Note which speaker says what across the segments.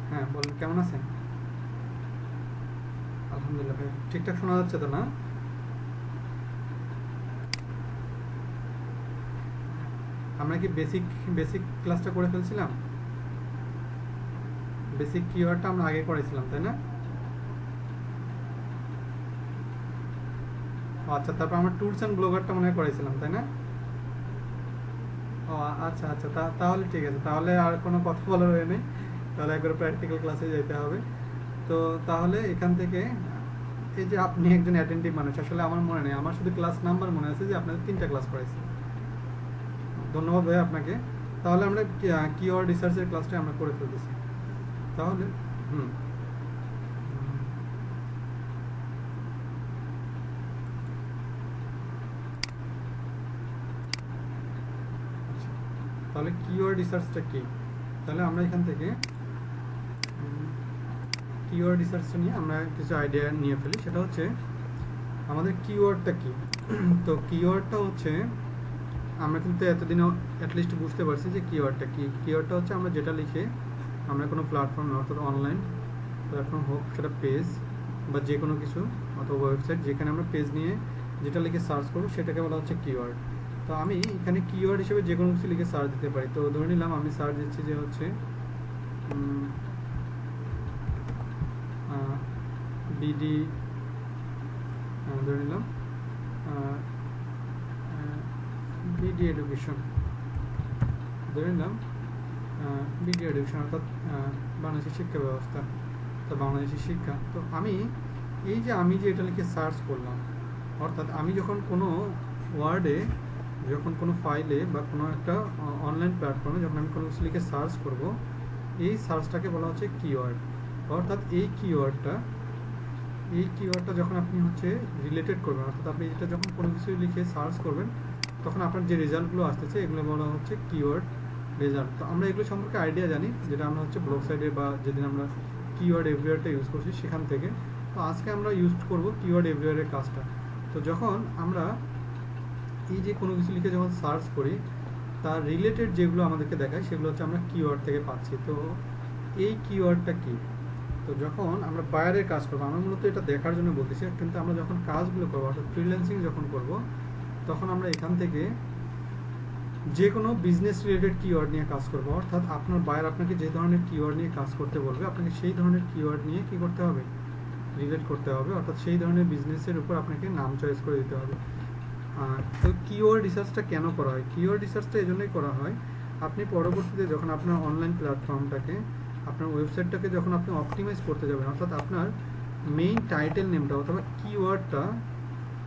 Speaker 1: হ্যাঁ বলুন, কেমন আছেন? আলহামদুলিল্লাহ ভাই, ঠিকঠাক শোনা যাচ্ছে তো না? আমরা কি বেসিক বেসিক ক্লাসটা করে ফেলছিলাম? বেসিক কিওয়ার্ডটা আমরা আগে করেছিলাম, তাই না? ও আচ্ছা, তারপর আমরা ট্যুরস অ্যান্ড ব্লগারটা মনে হয় করেছিলাম, তাই না? ও আচ্ছা আচ্ছা, তাহলে ঠিক আছে, তাহলে আর কোনো কথা বলার হয়ে নেই। তাহলে একবার প্র্যাকটিক্যাল ক্লাসে যেতে হবে। তো তাহলে এখান থেকে এই যে আপনি একজন অ্যাটেন্টিভ মানুষ, আসলে আমার মনে নেই, আমার শুধু ক্লাস নাম্বার মনে আছে যে আপনাদের 3টা ক্লাস করেছি। ধন্যবাদ ভাই আপনাকে। তাহলে আমরা কিওয়ার্ড রিসার্চের ক্লাসটা আমরা করে ফেলতেছি তাহলে। হুম। আচ্ছা, তাহলে কিওয়ার্ড রিসার্চটা কি? তাহলে আমরা এখান থেকে কিওয়ার্ড রিসার্চটা নিয়ে আমরা কিছু আইডিয়া নিয়ে ফেলি। সেটা হচ্ছে আমাদের কিওয়ার্ডটা কি। তো কিওয়ার্ডটা হচ্ছে, আমরা কিন্তু এতদিনও অ্যাটলিস্ট বুঝতে পারছি যে কিওয়ার্ডটা কি। কিওয়ার্ডটা হচ্ছে আমরা যেটা লিখে আমরা কোনো প্ল্যাটফর্ম, অর্থাৎ অনলাইন প্ল্যাটফর্ম হোক, সেটা পেজ বা যে কোনো কিছু অথবা ওয়েবসাইট, যেখানে আমরা পেজ নিয়ে যেটা লিখে সার্চ করবো সেটাকে বলা হচ্ছে কিওয়ার্ড। তো আমি এখানে কিওয়ার্ড হিসেবে যে কোনো কিছু লিখে সার্চ দিতে পারি। তো ধরে নিলাম আমি সার্চ দিচ্ছি যে হচ্ছে বিডি, ধরে নিলাম বিডি এডুকেশন, ধরে নিলাম বিডি এডুকেশন অর্থাৎ বাংলাদেশের শিক্ষা ব্যবস্থা, তো বাংলাদেশের শিক্ষা। তো আমি এই যে আমি যে এটা লিখে সার্চ করলাম, অর্থাৎ আমি যখন কোনো ওয়ার্ডে, যখন কোনো ফাইলে বা কোনো একটা অনলাইন প্ল্যাটফর্মে যখন আমি কোনো কিছু লিখে সার্চ করব, এই সার্চটাকে বলা হচ্ছে কিওয়ার্ড। অর্থাৎ এই কিওয়ার্ডটা যখন আপনি হচ্ছে রিলেটেড করবেন, অর্থাৎ আপনি এটা যখন কোনো কিছু লিখে সার্চ করবেন, তখন আপনার যে রেজাল্টগুলো আসতেছে এগুলো বলা হচ্ছে কিওয়ার্ড রেজাল্ট। তো আমরা এগুলো সম্পর্কে আইডিয়া জানি, যেটা আমরা হচ্ছে ব্লগ সাইডে বা যেদিন আমরা কিওয়ার্ড এভরিওয়ারটা ইউজ করছি সেখান থেকে। তো আজকে আমরা ইউজ করব কিওয়ার্ড এভরিওয়ারের কাজটা। তো যখন আমরা এই যে কোনো কিছু লিখে যখন সার্চ করি, তার রিলেটেড যেগুলো আমাদেরকে দেখায় সেগুলো হচ্ছে আমরা কিওয়ার্ড থেকে পাচ্ছি। তো এই কিওয়ার্ডটা কি? তো যখন আমরা বায়ারের কাজ করবো, আমরা মূলত এটা দেখার জন্য বলতেছি, কিন্তু আমরা যখন কাজগুলো করবো অর্থাৎ ফ্রিল্যান্সিং যখন করব, তখন আমরা এখান থেকে যে কোনো বিজনেস রিলেটেড কিওয়ার্ড নিয়ে কাজ করবো। অর্থাৎ আপনার বায়ার আপনাকে যে ধরনের কিওয়ার্ড নিয়ে কাজ করতে বলবে, আপনাকে সেই ধরনের কিওয়ার্ড নিয়ে কি করতে হবে, রিলেট করতে হবে, অর্থাৎ সেই ধরনের বিজনেসের উপর আপনাকে নাম চয়েস করে দিতে হবে। তো কিওয়ার্ড রিসার্চটা কেন করা হয়? কিওয়ার্ড রিসার্চটা এই জন্যই করা হয়, আপনি পরবর্তীতে যখন আপনার অনলাইন প্ল্যাটফর্মটাকে, আপনার ওয়েবসাইটটাকে যখন আপনি অপটিমাইজ করতে যাবেন, অর্থাৎ আপনার মেইন টাইটেল নেমটা অথবা কিওয়ার্ডটা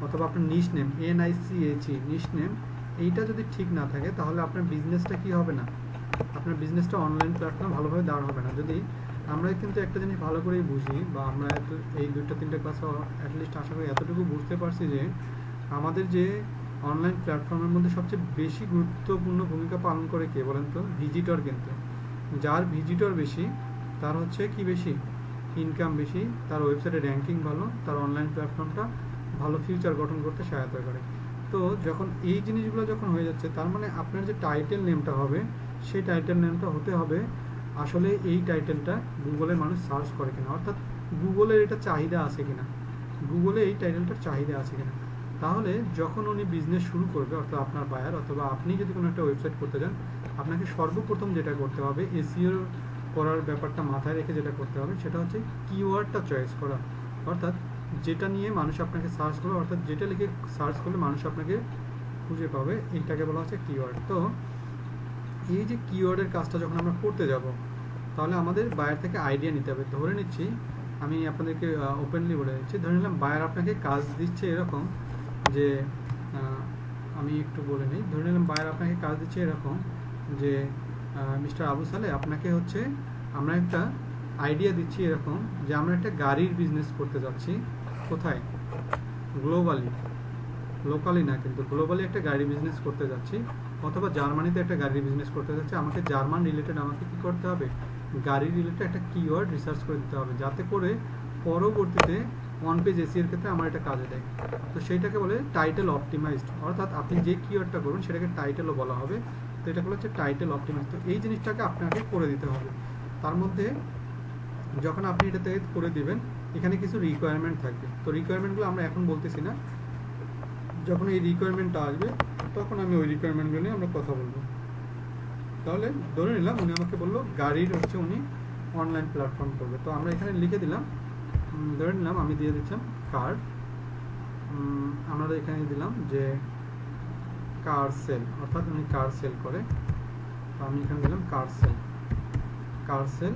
Speaker 1: অথবা আপনার নিশ নেম, NICHE নিশ নেম, এইটা যদি ঠিক না থাকে তাহলে আপনার বিজনেসটা কি হবে না, আপনার বিজনেসটা অনলাইন প্ল্যাটফর্মে ভালোভাবে দাঁড় হবে না। যদি আমরা কিন্তু একটা জিনিস ভালো করেই বুঝি, বা আমরা এই 2-3টে ক্লাসে অ্যাটলিস্ট আশা করি এতটুকু বুঝতে পারছি যে আমাদের যে অনলাইন প্ল্যাটফর্মের মধ্যে সবচেয়ে বেশি গুরুত্বপূর্ণ ভূমিকা পালন করে কে বলেন তো? ভিজিটর। কিন্তু যার ভিজিটর বেশি তার হচ্ছে কি বেশি ইনকাম বেশি, তার ওয়েবসাইটে র্যাঙ্কিং ভালো, তার অনলাইন প্ল্যাটফর্মটা ভালো ফিউচার গঠন করতে সহায়তা করে। তো যখন এই জিনিসগুলো যখন হয়ে যাচ্ছে, তার মানে আপনার যে টাইটেল নেমটা হবে, সেই টাইটেল নেমটা হতে হবে আসলে এই টাইটেলটা গুগলে মানুষ সার্চ করে কিনা, অর্থাৎ গুগলের এটা চাহিদা আছে কিনা, গুগলে এই টাইটেলটার চাহিদা আছে কিনা। তাহলে যখন উনি বিজনেস শুরু করবে, অর্থাৎ আপনার বায়ার অথবা আপনি যদি কোনো একটা ওয়েবসাইট করতে যান, আপনাকে সর্বপ্রথম যেটা করতে হবে, এসইও করার ব্যাপারটা মাথায় রেখে যেটা করতে হবে সেটা হচ্ছে কিওয়ার্ডটা চয়েস করা। অর্থাৎ যেটা নিয়ে মানুষ আপনাকে সার্চ করবে, অর্থাৎ যেটা লিখে সার্চ করলে মানুষ আপনাকে খুঁজে পাবে, এইটাকে বলা হচ্ছে কিওয়ার্ড। তো এই যে কিওয়ার্ডের কাজটা যখন আমরা করতে যাব, তাহলে আমাদের বায়ার থেকে আইডিয়া নিতে হবে। ধরে নিচ্ছি, আমি আপনাদেরকে ওপেনলি বলে দিচ্ছি, ধরে নিলাম বায়ার আপনাকে কাজ দিচ্ছে এরকম যে, আমি একটু বলে নিই, ধরে নিলাম বায়ার আপনাকে কাজ দিচ্ছে এরকম যে, মিস্টার আবু সালে, আপনাকে হচ্ছে আমরা একটা আইডিয়া দিচ্ছি এরকম যে আমরা একটা গাড়ির বিজনেস করতে যাচ্ছি। কোথায়? গ্লোবালি, লোকালি না কিন্তু গ্লোবালি একটা গাড়ি বিজনেস করতে যাচ্ছি, অথবা জার্মানিতে একটা গাড়ির বিজনেস করতে যাচ্ছি। আমাকে জার্মান রিলেটেড আমাকে কি করতে হবে, গাড়ি রিলেটেড একটা কিওয়ার্ড রিসার্চ করে দিতে হবে, যাতে করে পরবর্তীতে ওয়ান পেজ এসির ক্ষেত্রে আমার এটা কাজে দেয়। তো সেইটাকে বলে টাইটেল অপটিমাইজড, অর্থাৎ আপনি যে কিওয়ার্ডটা করবেন সেটাকে টাইটেলও বলা হবে। তো এটা হচ্ছে টাইটেল অপটিমাইজ। তো এই জিনিসটাকে আপনাকে করে দিতে হবে। তার মধ্যে যখন আপনি এটাতে করে দিবেন এখানে কিছু রিকোয়ারমেন্ট থাকবে। তো রিকোয়ারমেন্টগুলো আমরা এখন বলতেছি না, যখন এই রিকোয়ারমেন্টটা আসবে তখন আমি ওই রিকোয়ারমেন্টগুলো নিয়ে আমরা কথা বলবো। তাহলে ধরে নিলাম উনি আমাকে বললো গাড়ির হচ্ছে উনি অনলাইন প্ল্যাটফর্ম করবে, তো আমরা এখানে লিখে দিলাম, ধরে নিলাম আমি দিয়ে দিচ্ছিলাম কার, আমরা এখানে দিলাম যে কার সেল, অর্থাৎ উনি কার সেল করে, তো আমি এখানে দিলাম কার সেল, কার সেল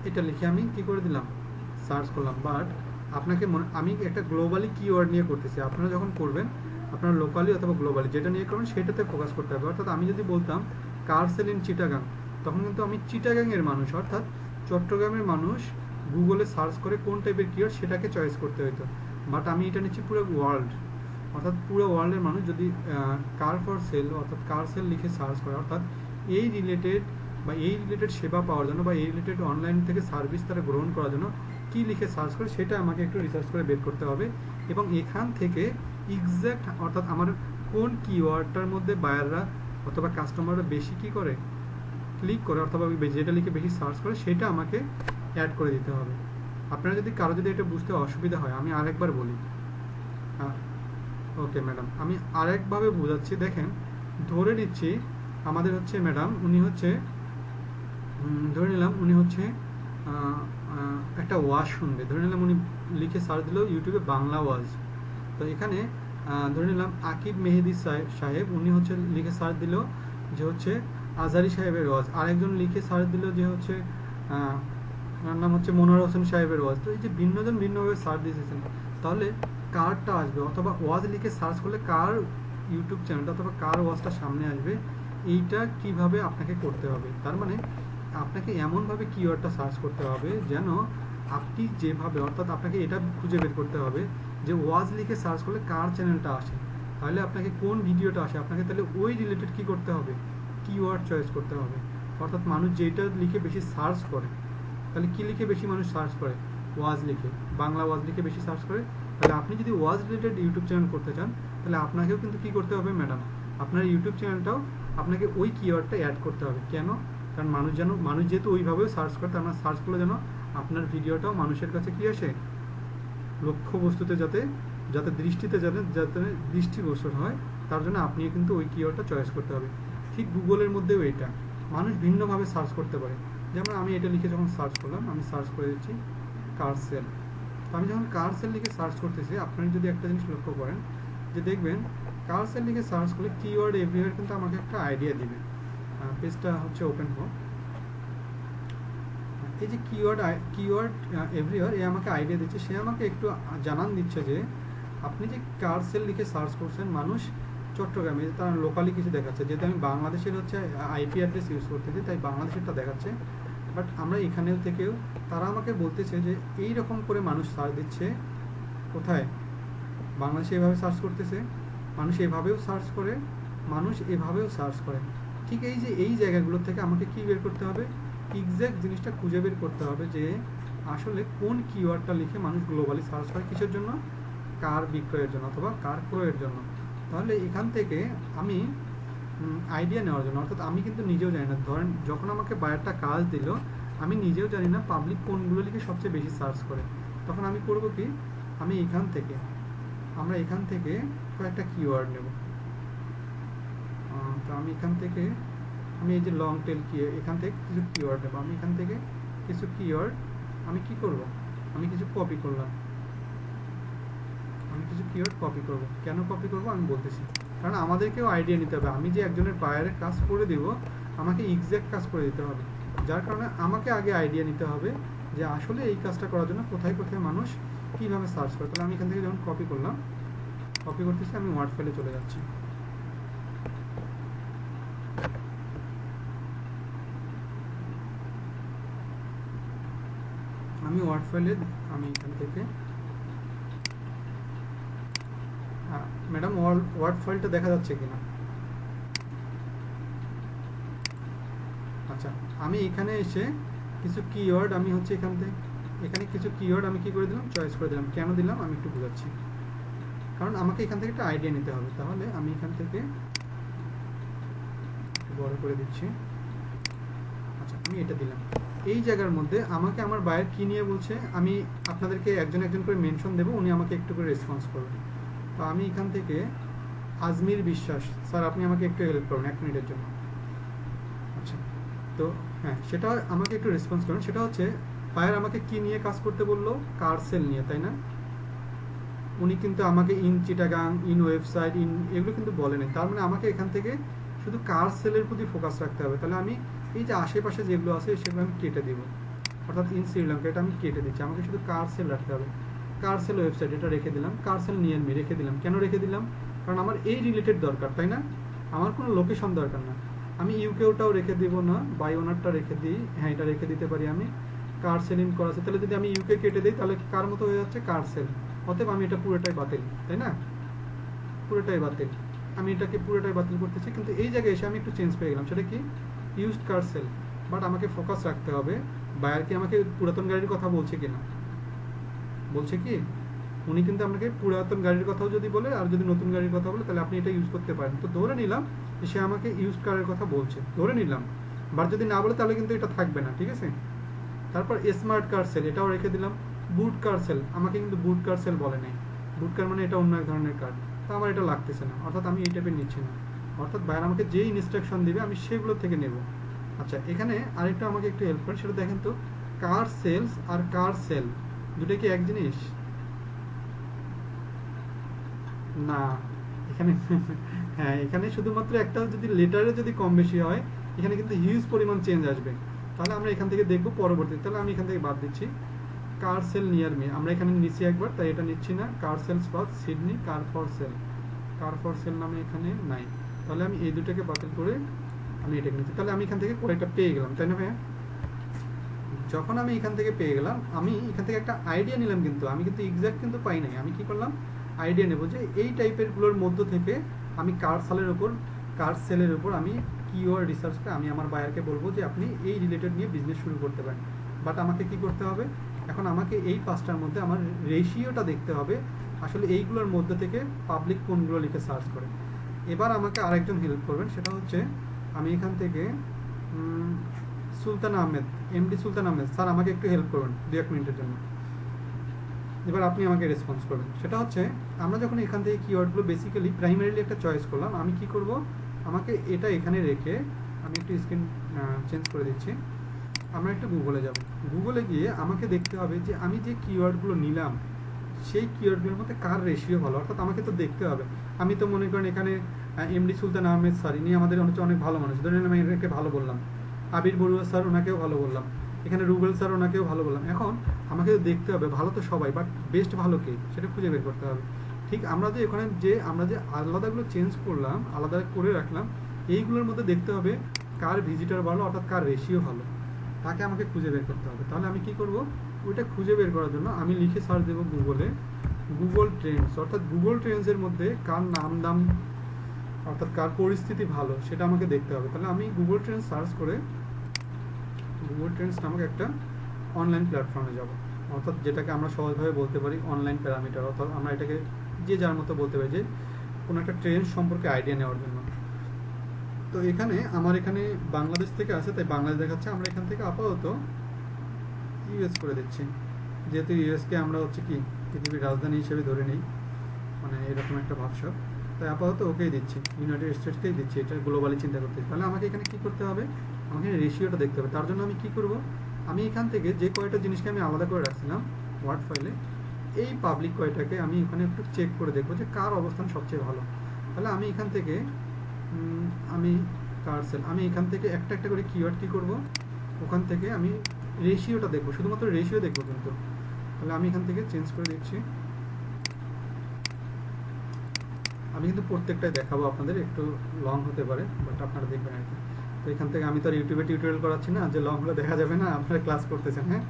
Speaker 1: এটা লিখে আমি কি করে দিলাম সার্চ করলাম। বাট আপনাকে আমি একটা গ্লোবালি কিওয়ার্ড নিয়ে করতেছি, আপনারা যখন করবেন আপনারা লোকালি অথবা গ্লোবালি যেটা নিয়ে করবেন সেটাতে ফোকাস করতে হবে। অর্থাৎ আমি যদি বলতাম কার সেল ইন চিটাগাং, তখন কিন্তু আমি চিটাগাংয়ের মানুষ অর্থাৎ চট্টগ্রামের মানুষ গুগলে সার্চ করে কোন টাইপের কিওয়ার্ড সেটাকে চয়েস করতে হতো। বাট আমি এটা নিচ্ছি পুরো ওয়ার্ল্ড, অর্থাৎ পুরো ওয়ার্ল্ডের মানুষ যদি কার ফর সেল অর্থাৎ কার সেল লিখে সার্চ করে, অর্থাৎ এই রিলেটেড বা এই রিলেটেড সেবা পাওয়ার জন্য বা এই রিলেটেড অনলাইন থেকে সার্ভিস তারা গ্রহণ করার জন্য কী লিখে সার্চ করে সেটা আমাকে একটু রিসার্চ করে বের করতে হবে। এবং এখান থেকে এক্স্যাক্ট অর্থাৎ আমার কোন কিওয়ার্ডটার মধ্যে বায়াররা অথবা কাস্টমাররা বেশি কী করে ক্লিক করে অথবা যেটা লিখে বেশি সার্চ করে সেটা আমাকে অ্যাড করে দিতে হবে। আপনারা যদি কারো যদি এটা বুঝতে অসুবিধা হয় আমি আরেকবার বলি, ওকে ম্যাডাম আমি আরেকভাবে বোঝাচ্ছি। দেখেন ধরে নিচ্ছি আমাদের হচ্ছে ম্যাডাম উনি হচ্ছে ধরে নিলাম উনি হচ্ছে একটা ওয়াজ শুনবে, ধরে নিলাম উনি লিখে সার্চ দিল ইউটিউবে বাংলা ওয়াজ, তো এখানে ধরে নিলাম আকিব মেহেদি সাহেব উনি হচ্ছে লিখে সার্চ দিল যে হচ্ছে আজারি সাহেবের ওয়াজ, আরেকজন লিখে সার্চ দিল যে হচ্ছে ওনার নাম হচ্ছে মনোয়ার হোসেন সাহেবের ওয়াজ। তো এই যে ভিন্নজন ভিন্নভাবে সার্চ দিয়েছেন, তাহলে কারটা আসবে অথবা ওয়াজ লিখে সার্চ করলে কার ইউটিউব চ্যানেলটা অথবা কার ওয়াজটা সামনে আসবে, এইটা কিভাবে আপনাকে করতে হবে। তার মানে আপনাকে এমনভাবে কিওয়ার্ডটা সার্চ করতে হবে যেন আপনি যেভাবে অর্থাৎ আপনাকে এটা খুঁজে বের করতে হবে যে ওয়াজ লিখে সার্চ করলে কার চ্যানেলটা আসে, তাহলে আপনাকে কোন ভিডিওটা আসে, আপনাকে তাহলে ওই রিলেটেড কী করতে হবে কিওয়ার্ড চয়েস করতে হবে। অর্থাৎ মানুষ যেটা লিখে বেশি সার্চ করে, তাহলে কী লিখে বেশি মানুষ সার্চ করে, ওয়াজ লিখে, বাংলা ওয়াজ লিখে বেশি সার্চ করে। তাহলে আপনি যদি ওয়াজ রিলেটেড ইউটিউব চ্যানেল করতে চান তাহলে আপনাকেও কিন্তু কী করতে হবে ম্যাডাম, আপনার ইউটিউব চ্যানেলটাও আপনাকে ওই কিওয়ার্ডটা অ্যাড করতে হবে। কেন? কারণ মানুষ যেহেতু ওইভাবেও সার্চ করে, তার মানে সার্চ করলে যেন আপনার ভিডিওটাও মানুষের কাছে কী আসে, লক্ষ্যবস্তুতে যাতে যাতে দৃষ্টিতে যাতে যাতে দৃষ্টিগোচর হয়, তার জন্য আপনি কিন্তু ওই কিওয়ার্ডটা চয়েস করতে হবে। ঠিক গুগলের মধ্যেও এটা মানুষ ভিন্নভাবে সার্চ করতে পারে। যেমন আমি এটা লিখে যখন সার্চ করলাম, আমি সার্চ করে দিচ্ছি কার সেল, তো আমি যখন কার সেল লিখে সার্চ করতেছি আপনি যদি একটা জিনিস লক্ষ্য করেন যে দেখবেন কার সেল লিখে সার্চ করলে কিওয়ার্ড এভরিওয়্যার কিন্তু আমাকে একটা আইডিয়া দিবে। পেজটা হচ্ছে ওপেন হোক, এই যে কিওয়ার্ড এভরিওয়্যার এ আমাকে আইডিয়া দিচ্ছে, সে আমাকে একটু জানান দিচ্ছে যে আপনি যে কার সেল লিখে সার্চ করছেন মানুষ চট্টগ্রামে, তার লোকালি কিছু দেখাচ্ছে, যেহেতু আমি বাংলাদেশের হচ্ছে আইপি অ্যাড্রেস ইউজ করতেছি তাই বাংলাদেশেরটা দেখাচ্ছে। বাট আমরা এখানেও থেকেও তারা আমাকে বলতেছে যে এই রকম করে মানুষ সার্চ দিচ্ছে, কোথায় বাংলাদেশে এভাবে সার্চ করতেছে, মানুষ এভাবেও সার্চ করে, মানুষ এভাবেও সার্চ করে। ঠিক এই যে এই জায়গাগুলো থেকে আমাকে কি বের করতে হবে, এক্স্যাক্ট জিনিসটা খুঁজে বের করতে হবে যে আসলে কোন কিওয়ার্ডটা লিখে মানুষ গ্লোবালি সার্চ করে কিসের জন্য, কার বিক্রয়ের জন্য অথবা কার ক্রয়ের জন্য। তাহলে এখান থেকে আমি আইডিয়া নেওয়ার জন্য, অর্থাৎ আমি কিন্তু নিজেও জানি না, ধরেন যখন আমাকে বায়ারটা কাজ দিল আমি নিজেও জানি না পাবলিক কোনগুলো লিখে সবচেয়ে বেশি সার্চ করে, তখন আমি করব কি, আমি আমরা এখান থেকে কয়েকটা কিওয়ার্ড নেব। তো আমি এখান থেকে আমি এই যে লং টেল কি এখান থেকে কিছু কিওয়ার্ড নেব, আমি এখান থেকে কিছু কিওয়ার্ড আমি কি করব, আমি কিছু কপি করলাম, আমি কিছু কিওয়ার্ড কপি করব। কেন কপি করব আমি বলতেছি, কারণ আমাদেরকেও আইডিয়া নিতে হবে, আমি যে একজনের বায়ারের কাজ করে দেব আমাকে এক্স্যাক্ট কাজ করে দিতে হবে, যার কারণে আমাকে আগে আইডিয়া নিতে হবে যে আসলে এই কাজটা করার জন্য কোথায় কোথায় মানুষ কীভাবে সার্চ করে। তাহলে আমি এখান থেকে যখন কপি করলাম, কপি করতেছি, আমি ওয়ার্ড ফাইলে চলে যাচ্ছি। আমি ওয়ার্ড ফাইলে আমি এখান থেকে ম্যাডাম ওয়ার্ড ফাইলটা দেখা যাচ্ছে কিনা, আচ্ছা আমি এখানে এসে কিছু কিওয়ার্ড আমি হচ্ছে এখানে কিছু কিওয়ার্ড আমি কি করে দিলাম, চয়েস করে দিলাম। কেন দিলাম আমি একটু বোঝাচ্ছি, কারণ আমাকে এখান থেকে একটা আইডিয়া নিতে হবে। তাহলে আমি এখান থেকে বড় করে দিচ্ছি, আচ্ছা আমি এটা দিলাম। এই জায়গার মধ্যে আমাকে আমার বায়ার কি নিয়ে বলছে, আমি আপনাদেরকে একজন একজন করে মেনশন দেবো, উনি আমাকে একটু করে রেসপন্স করবেন। তো আমি এখান থেকে আজমির বিশ্বাস, স্যার আপনি আমাকে একটু হেল্প করুন 1 মিনিটের জন্য। আচ্ছা, তো হ্যাঁ, সেটা আমাকে একটু রেসপন্স করুন। সেটা হচ্ছে বায়ার আমাকে কি নিয়ে কাজ করতে বললো, কার সেল নিয়ে, তাই না? উনি কিন্তু আমাকে in Chittagong, in website, in এগুলো কিন্তু বলেনি। তার মানে আমাকে এখান থেকে শুধু কার সেলের প্রতি ফোকাস রাখতে হবে। তাহলে আমি এই যে আশেপাশে যেগুলো আছে সেগুলো আমি কেটে দেবো, অর্থাৎ ইন শ্রীলঙ্কা এটা আমি কেটে দিচ্ছি। আমাকে শুধু কার সেল রাখতে হবে। কার সেল ওয়েবসাইট এটা রেখে দিলাম, কার সেল নিয়ার মি রেখে দিলাম। কেন রেখে দিলাম? কারণ আমার এই রিলেটেড দরকার, তাই না? আমার কোনো লোকেশন দরকার না। আমি ইউকেওটাও রেখে দিব না, বাই ওনারটা রেখে দিই, হ্যাঁ এটা রেখে দিতে পারি আমি। কার সেল ইন করা আছে, তাহলে যদি আমি ইউকে কেটে দিই তাহলে কার মতো হয়ে যাচ্ছে, কার সেল। অতএব আমি এটা পুরোটাই বাতিল, তাই না? পুরোটাই বাতিল। আমি এটাকে পুরোটাই বাতিল করতেছি, কিন্তু এই জায়গায় এসে আমি একটু চেঞ্জ পেয়ে গেলাম। সেটা কি? Used car sell. বাট আমাকে ফোকাস রাখতে হবে বায়ার কি আমাকে পুরাতন গাড়ির কথা বলছে কিনা। বলছে কি? উনি কিন্তু আপনাকে পুরাতন গাড়ির কথাও যদি বলে আর যদি নতুন গাড়ির কথা বলে তাহলে আপনি এটা ইউজ করতে পারেন। তো ধরে নিলাম যে সে আমাকে ইউজ কারের কথা বলছে, ধরে নিলাম। বাট যদি না বলে তাহলে কিন্তু এটা থাকবে না, ঠিক আছে? তারপর স্মার্ট কার সেল এটাও রেখে দিলাম। বুট কার সেল, আমাকে কিন্তু বুট কার সেল বলে নাই। বুট কার মানে এটা অন্য এক ধরনের কার, তো আমার এটা লাগতেছে না, অর্থাৎ আমি এই টাইপের নিচ্ছি না। অর্থাৎ বাইরে আমাকে যেই ইনস্ট্রাকশন দিবে আমি সেগুলো থেকে নেব। আচ্ছা, এখানে আরেকটা আমাকে একটু হেল্প করেন, সেটা দেখেন তো। কার সেলস আর কার সেল দুটো কি এক জিনিস? না, এখানে হ্যাঁ, এখানে শুধুমাত্র একটা যদি লেটারে যদি কম বেশি হয়, এখানে কিন্তু হিউজ পরিমাণ চেঞ্জ আসবে। তাহলে আমরা এখান থেকে দেখবো পরবর্তীতে। তাহলে আমি এখান থেকে বাদ দিচ্ছি কার সেল নিয়ার মি, আমরা এখানে নিচ্ছি একবার, তাই এটা নিচ্ছি না। Car sales for Sydney, car for sale, car for sale নামে এখানে নাই। তাহলে আমি এই দুটোকে বাতিল করে আমি এটাকে নিচ্ছি। তাহলে আমি এখান থেকে কয়েকটা পেয়ে গেলাম, তাই না ভাইয়া? যখন আমি এখান থেকে পেয়ে গেলাম, আমি এখান থেকে একটা আইডিয়া নিলাম, কিন্তু আমি কিন্তু এক্সাক্ট কিন্তু পাই নাই। আমি কি করলাম, আইডিয়া নেব যে এই টাইপের গুলোর মধ্য থেকে আমি কার সেলের উপর, কার সেলের উপর আমি কিওয়ার্ড রিসার্চ করে আমি আমার বায়ারকে বলবো যে আপনি এই রিলেটেড নিয়ে বিজনেস শুরু করতে পারেন। বাট আমাকে কি করতে হবে, এখন আমাকে এই পাঁচটার মধ্যে আমার রেশিওটা দেখতে হবে, আসলে এইগুলোর মধ্যে থেকে পাবলিক কোনগুলো লিখে সার্চ করে। এবার আমাকে আরেকজন হেল্প করবেন, সেটা হচ্ছে আমি এখান থেকে সুলতান আহমেদ, এমডি সুলতান আহমেদ, স্যার আমাকে একটু হেল্প করবেন 2-1 মিনিটের জন্য। এবার আপনি আমাকে রেসপন্স করবেন। সেটা হচ্ছে আমরা যখন এখান থেকে কিওয়ার্ডগুলো বেসিক্যালি প্রাইমারিলি একটা চয়েস করলাম, আমি কি করব, আমাকে এটা এখানে রেখে আমি একটু স্ক্রিন চেঞ্জ করে দিচ্ছি। আমরা একটু গুগলে যাব। গুগলে গিয়ে আমাকে দেখতে হবে যে আমি যে কিওয়ার্ডগুলো নিলাম সেই কিওয়ার্ডগুলোর মধ্যে কার রেশিও ভালো, অর্থাৎ আমাকে তো দেখতে হবে। আমি তো মনে করেন এখানে এমডি সুলতান আহমেদ স্যার, ইনি আমাদের হচ্ছে অনেক ভালো মানুষ, ধরেন আমি এনাকে ভালো বললাম। আবির বড়ুয়া স্যার, ওনাকেও ভালো বললাম। এখানে রুবেল স্যার, ওনাকেও ভালো বললাম। এখন আমাকে তো দেখতে হবে, ভালো তো সবাই, বাট বেস্ট ভালো কে সেটা খুঁজে বের করতে হবে। ঠিক আমরা যে এখানে যে আমরা যে আলাদাগুলো চেঞ্জ করলাম, আলাদা করে রাখলাম, এইগুলোর মধ্যে দেখতে হবে কার ভিজিটর ভালো, অর্থাৎ কার রেশিও ভালো, তাকে আমাকে খুঁজে বের করতে হবে। তাহলে আমি কি করব, ওইটা খুঁজে বের করার জন্য আমি লিখে সার্চ দেবো গুগলে গুগল ট্রেন্ডস, অর্থাৎ গুগল ট্রেন্ডসের মধ্যে কার নাম দাম, অর্থাৎ কার পরিস্থিতি ভালো সেটা আমাকে দেখতে হবে। তাহলে আমি গুগল ট্রেন্ডস সার্চ করে গুগল ট্রেন্ডস নামক একটা অনলাইন প্ল্যাটফর্মে যাব, অর্থাৎ যেটাকে আমরা সহজভাবে বলতে পারি অনলাইন প্যারামিটার, অর্থাৎ আমরা এটাকে যে যার মতো বলতে পারি যে কোনো একটা ট্রেন্ড সম্পর্কে আইডিয়া নেওয়ার জন্য। তো এখানে আমার এখানে বাংলাদেশ থেকে আছে, তাই বাংলাদেশ দেখাচ্ছে। আমরা এখান থেকে আপাতত ইউএস করে দিচ্ছি, যেহেতু ইউএসকে আমরা হচ্ছে কি পৃথিবীর রাজধানী হিসেবে ধরে নিই, মানে এরকম একটা ভাবসাব, তাই আপাতত ওকেই দিচ্ছি, ইউনাইটেড স্টেটসকেই দিচ্ছি, এটা গ্লোবালি চিন্তা করতে। তাহলে আমাকে এখানে কি করতে হবে, আমাকে রেশিওটা দেখতে হবে। তার জন্য আমি কি করব, আমি এখান থেকে যে কয়টা জিনিসকে আমি আলাদা করে রাখছিলাম ওয়ার্ড ফাইলে, এই পাবলিক কয়টাকে আমি এখানে একটু চেক করে দেখবো যে কার অবস্থান সবচেয়ে ভালো। তাহলে আমি এখান থেকে আমি কার সেল, আমি এখান থেকে একটা একটা করে কিওয়ার্ড কি করব, ওখান থেকে আমি রেশিওটা দেখবো, শুধুমাত্র রেশিও দেখবো কিন্তু। তাহলে আমি এখান থেকে চেঞ্জ করে দিচ্ছি। আমি কিন্তু প্রত্যেকটাই দেখাবো আপনাদের, একটু লং হতে পারে বাট আপনারা দেখবেন আর কি। তো এখান থেকে আমি তো আর ইউটিউবে টিউটোরিয়াল করাচ্ছি না যে লং হলে দেখা যাবে না, আপনারা ক্লাস করতেছেন, হ্যাঁ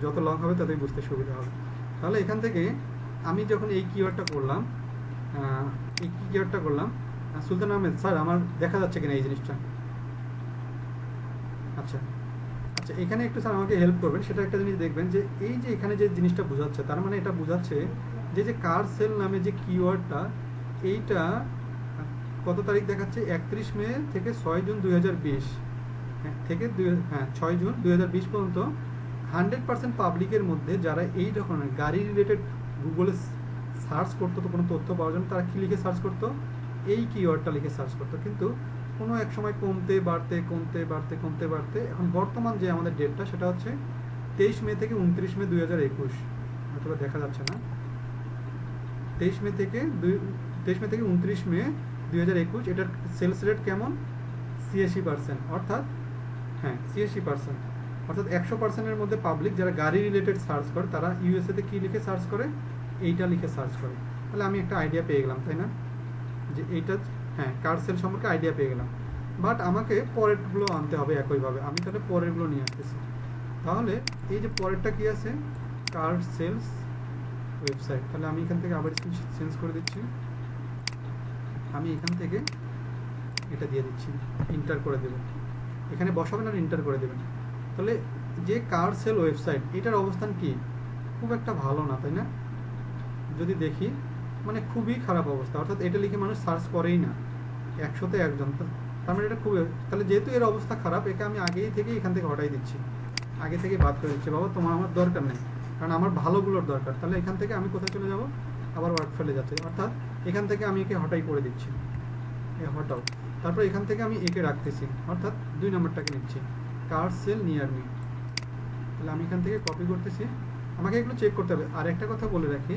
Speaker 1: যত লং হবে ততই বুঝতে সুবিধা হবে। তাহলে এখান থেকে আমি যখন এই কিওয়ার্ডটা করলাম, এই কিওয়ার্ডটা করলাম সুলতান আহমেদ স্যার, আমার দেখা যাচ্ছে কিনা এই জিনিসটা? আচ্ছা আচ্ছা, এখানে একটু স্যার আমাকে হেল্প করবেন। সেটা একটা জিনিস দেখবেন যে এই যে এখানে যে জিনিসটা বোঝাচ্ছে, তার মানে এটা বোঝাচ্ছে যে যে কার সেল নামে যে কিওয়ার্ডটা, এইটা কত তারিখ দেখাচ্ছে, 31 মে থেকে 6 জুন 2020। থেকে 6 জুন 2020 পর্যন্ত 100% পাবলিকের মধ্যে যারা এই ধরনের গাড়ি রিলেটেড গুগলে সার্চ করতো, তো কোনো তথ্য পাওয়ার জন্য তারা কী লিখে সার্চ করতো, এই কিওয়ার্ডটা লিখে সার্চ করতো। কিন্তু কোনো এক সময় কমতে বাড়তে কমতে বাড়তে কমতে বাড়তে এখন বর্তমান যে আমাদের ডেটটা সেটা হচ্ছে 23 মে থেকে 29 মে 2021, হয়তো দেখা যাচ্ছে না, 23 মে থেকে 29 মে 2021 এটার সেলস রেট কেমন, 86%, অর্থাৎ 86%, অর্থাৎ 100%-এর মধ্যে পাবলিক যারা গাড়ি রিলেটেড সার্চ করে তারা ইউএসএতে কী লিখে সার্চ করে, এইটা লিখে সার্চ করে। তাহলে আমি একটা আইডিয়া পেয়ে গেলাম, তাই না, যে এইটা কার সেল সম্পর্কে আইডিয়া পেয়ে গেলাম। বাট আমাকে পরেরগুলো আনতে হবে একইভাবে, আমি তাহলে পরেরগুলো নিয়ে আসতেছি। তাহলে এই যে পরেরটা কি আছে, কার সেলস ওয়েবসাইট, তাহলে আমি এখান থেকে আবার স্ক্রিন চেঞ্জ করে দিচ্ছি, আমি এখান থেকে এটা দিয়ে দিচ্ছি, ইন্টার করে দেব, এখানে বসাবেন আর ইন্টার করে দেবেন। তাহলে যে কার সেল ওয়েবসাইট এটার অবস্থান কি, খুব একটা ভালো না, তাই না, যদি দেখি মানে খুবই খারাপ অবস্থা, অর্থাৎ এটা লিখে মানুষ সার্চ করেই না, 100-তে 1 জন, তার মানে এটা খুব, তাহলে যেহেতু এর অবস্থা খারাপ একে আমি আগেই থেকে এখান থেকে হটাই দিচ্ছি, আগে থেকে বাদ করে দিচ্ছি, বাবা তোমার আমার দরকার নেই, কারণ আমার ভালোগুলোর দরকার। তাহলে এখান থেকে আমি কোথায় চলে যাব, আবার ওয়ার্ড ফেলে যাচ্ছে, অর্থাৎ এখান থেকে আমি একে হটাই করে দিচ্ছি, হটাও, তারপর এখান থেকে আমি একে রাখতেছি, অর্থাৎ 2 নম্বরটাকে নিচ্ছি, কার সেল নিয়ার মি। তাহলে আমি এখান থেকে কপি করতেছি, আমাকে এগুলো চেক করতে হবে। আর একটা কথা বলে রাখি,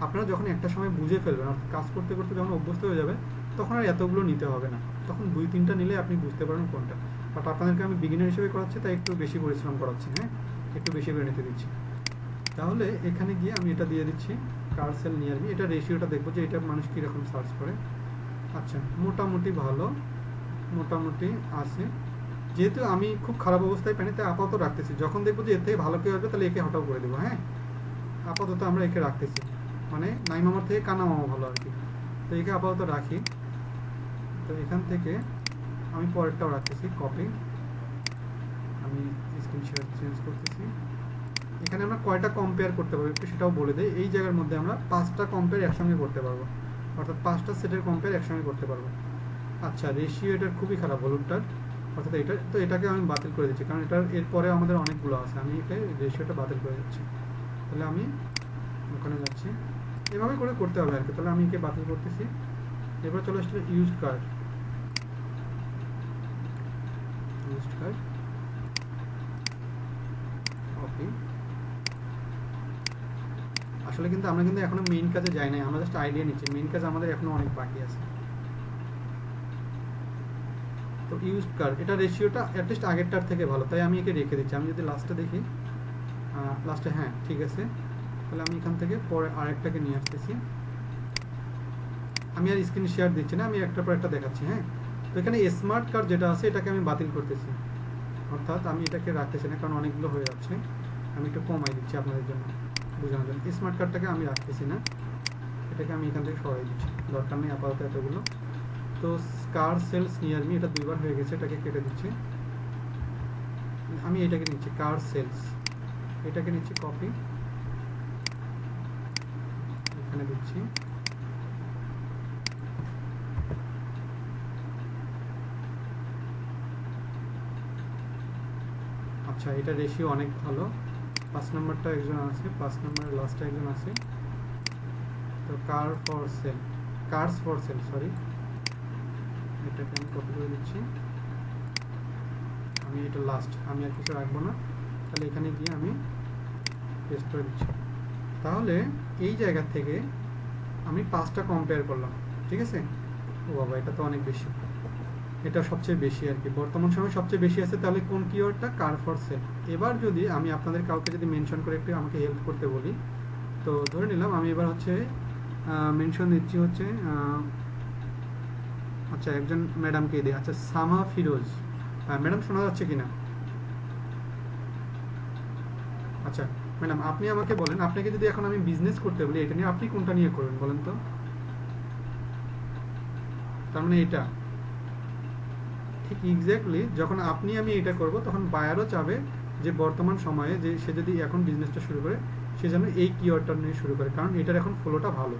Speaker 1: আপনারা যখন একটা সময় বুঝে ফেলবেন, অর্থাৎ কাজ করতে করতে যখন অভ্যস্ত হয়ে যাবে, তখন আর এতগুলো নিতে হবে না, তখন 2-3টা নিলে আপনি বুঝতে পারবেন কোনটা। বাট আপনাদেরকে আমি বিগিনার হিসেবে করাচ্ছি, তাই একটু বেশি পরিশ্রম করাচ্ছি, একটু বেশি করে নিতে দিচ্ছি। তাহলে এখানে গিয়ে আমি এটা দিয়ে দিচ্ছি, কার সেল নিয়ার মি, এটা রেশিওটা দেখবো যে এটা মানুষ কীরকম সার্চ করে। আচ্ছা, মোটামুটি ভালো, মোটামুটি আছে, যেহেতু আমি খুব খারাপ অবস্থায় পাইনি তাই আপাতত রাখতেছি, যখন দেখবো যে এর থেকে ভালো কেউ আসবে তাহলে একে হটাও করে দেবো। আপাতত আমরা একে রাখতেছি, মানে নাই মামার থেকে কানা মামা ভালো আর কি, তো একে আপাতত রাখি। তো এখান থেকে আমি পরেরটাও রাখতেছি, কপি, আমি স্ক্রিন শেয়ার চেঞ্জ করতেছি। এখানে আমরা কয়টা কম্পেয়ার করতে পারবো একটু সেটাও বলে দেই, এই জায়গার মধ্যে আমরা 5টা কম্পেয়ার একসঙ্গে করতে পারবো, অর্থাৎ 5টা সেটের কম্পেয়ার একসঙ্গে করতে পারবো। আচ্ছা, রেশিও এটার খুবই খারাপ হলুদটার, অর্থাৎ এটা, তো এটাকে আমি বাতিল করে দিচ্ছি, কারণ এটার এরপরে আমাদের অনেকগুলো আছে, আমি একে রেশিওটা বাতিল করে দিচ্ছি। তাহলে আমি ওখানে যাচ্ছি, এভাবে করে করতে হবে আর কি। তাহলে আমি একে বাতিল করতেছি, এবার চলে আসলে ইউজড কার্ড, ওকে। আসলে কিন্তু আমরা কিন্তু এখনো মেইন কাজে যাই নাই, আমরা জাস্ট আইডিয়া নিচ্ছি, মেইন কাজ আমাদের এখনো অনেক বাকি আছে। তো ইউজড কার্ড, এটা রেশিওটা অ্যাটলিস্ট আগেরটার থেকে ভালো, তাই আমি একে রেখে দিচ্ছি। আমি যদি লাস্টে দেখি, লাস্টে ঠিক আছে, তাহলে আমি এখান থেকে পরে আরেকটাকে নিয়ে আসতেছি, আমি আর স্ক্রিন শেয়ার দিচ্ছি না, আমি একটার পর একটা দেখাচ্ছি। তো এখানে স্মার্ট কার্ড যেটা আছে এটাকে আমি বাতিল করতেছি, অর্থাৎ আমি এটাকে রাখতেছি না, কারণ অনেকগুলো হয়ে যাচ্ছে, আমি একটু কমাই দিচ্ছি আপনাদের জন্য বোঝানোর জন্য। স্মার্ট কার্ডটাকে আমি রাখতেছি না, এটাকে আমি এখান থেকে সরাই দিচ্ছি, দরকার নেই আপাতত এতগুলো। তো কার সেলস নিয়ার মি, এটা 2বার হয়ে গেছে, এটাকে কেটে দিচ্ছি, আমি এটাকে নিচ্ছি, কার সেলস, এটাকে নিচ্ছি, কপি, এখানে দিচ্ছি। আচ্ছা, এটা রেশিও অনেক ভালো, 5 নম্বরটা একজন আছে, 5 নম্বরের লাস্টে একজন আছে। তো কার্স ফর সেল, সরি, এটাকে আমি কপি করে দিচ্ছি, আমি এটা লাস্ট, আমি আর কিছু রাখবো না, তাহলে এখানে গিয়ে আমি পেস্ট করে দিচ্ছি। তাহলে এই জায়গা থেকে আমি 5টা কম্পেয়ার করলাম, ঠিক আছে। ও বাবা, এটা তো অনেক বেশি, এটা সবচেয়ে বেশি আর কি, বর্তমান সময় সবচেয়ে বেশি আছে। তাহলে কোন কিওয়ার্ডটা, কার ফর সেল। এবার যদি আমি আপনাদের কাউকে যদি মেনশন করে একটু আমাকে হেল্প করতে বলি, তো ধরে নিলাম আমি এবার হচ্ছে মেনশন দিচ্ছি হচ্ছে, আচ্ছা একজন ম্যাডামকে দিই, আচ্ছা সামা ফিরোজ, ম্যাডাম শোনা যাচ্ছে কিনা? আচ্ছা ম্যাডাম, আপনি আমাকে বলেন, আপনাকে যদি এখন আমি বিজনেস করতে বলি এটা নিয়ে, আপনি কোনটা নিয়ে করবেন বলেন তো? তার মানে এটা ঠিক এক্স্যাক্টলি যখন আপনি আমি এটা করব, তখন বায়ারও চাবে যে বর্তমান সময়ে যে সে যদি এখন বিজনেসটা শুরু করে সে যেন এই কিওয়ার্ডটা নিয়ে শুরু করে, কারণ এটার এখন ফ্লোটা ভালো,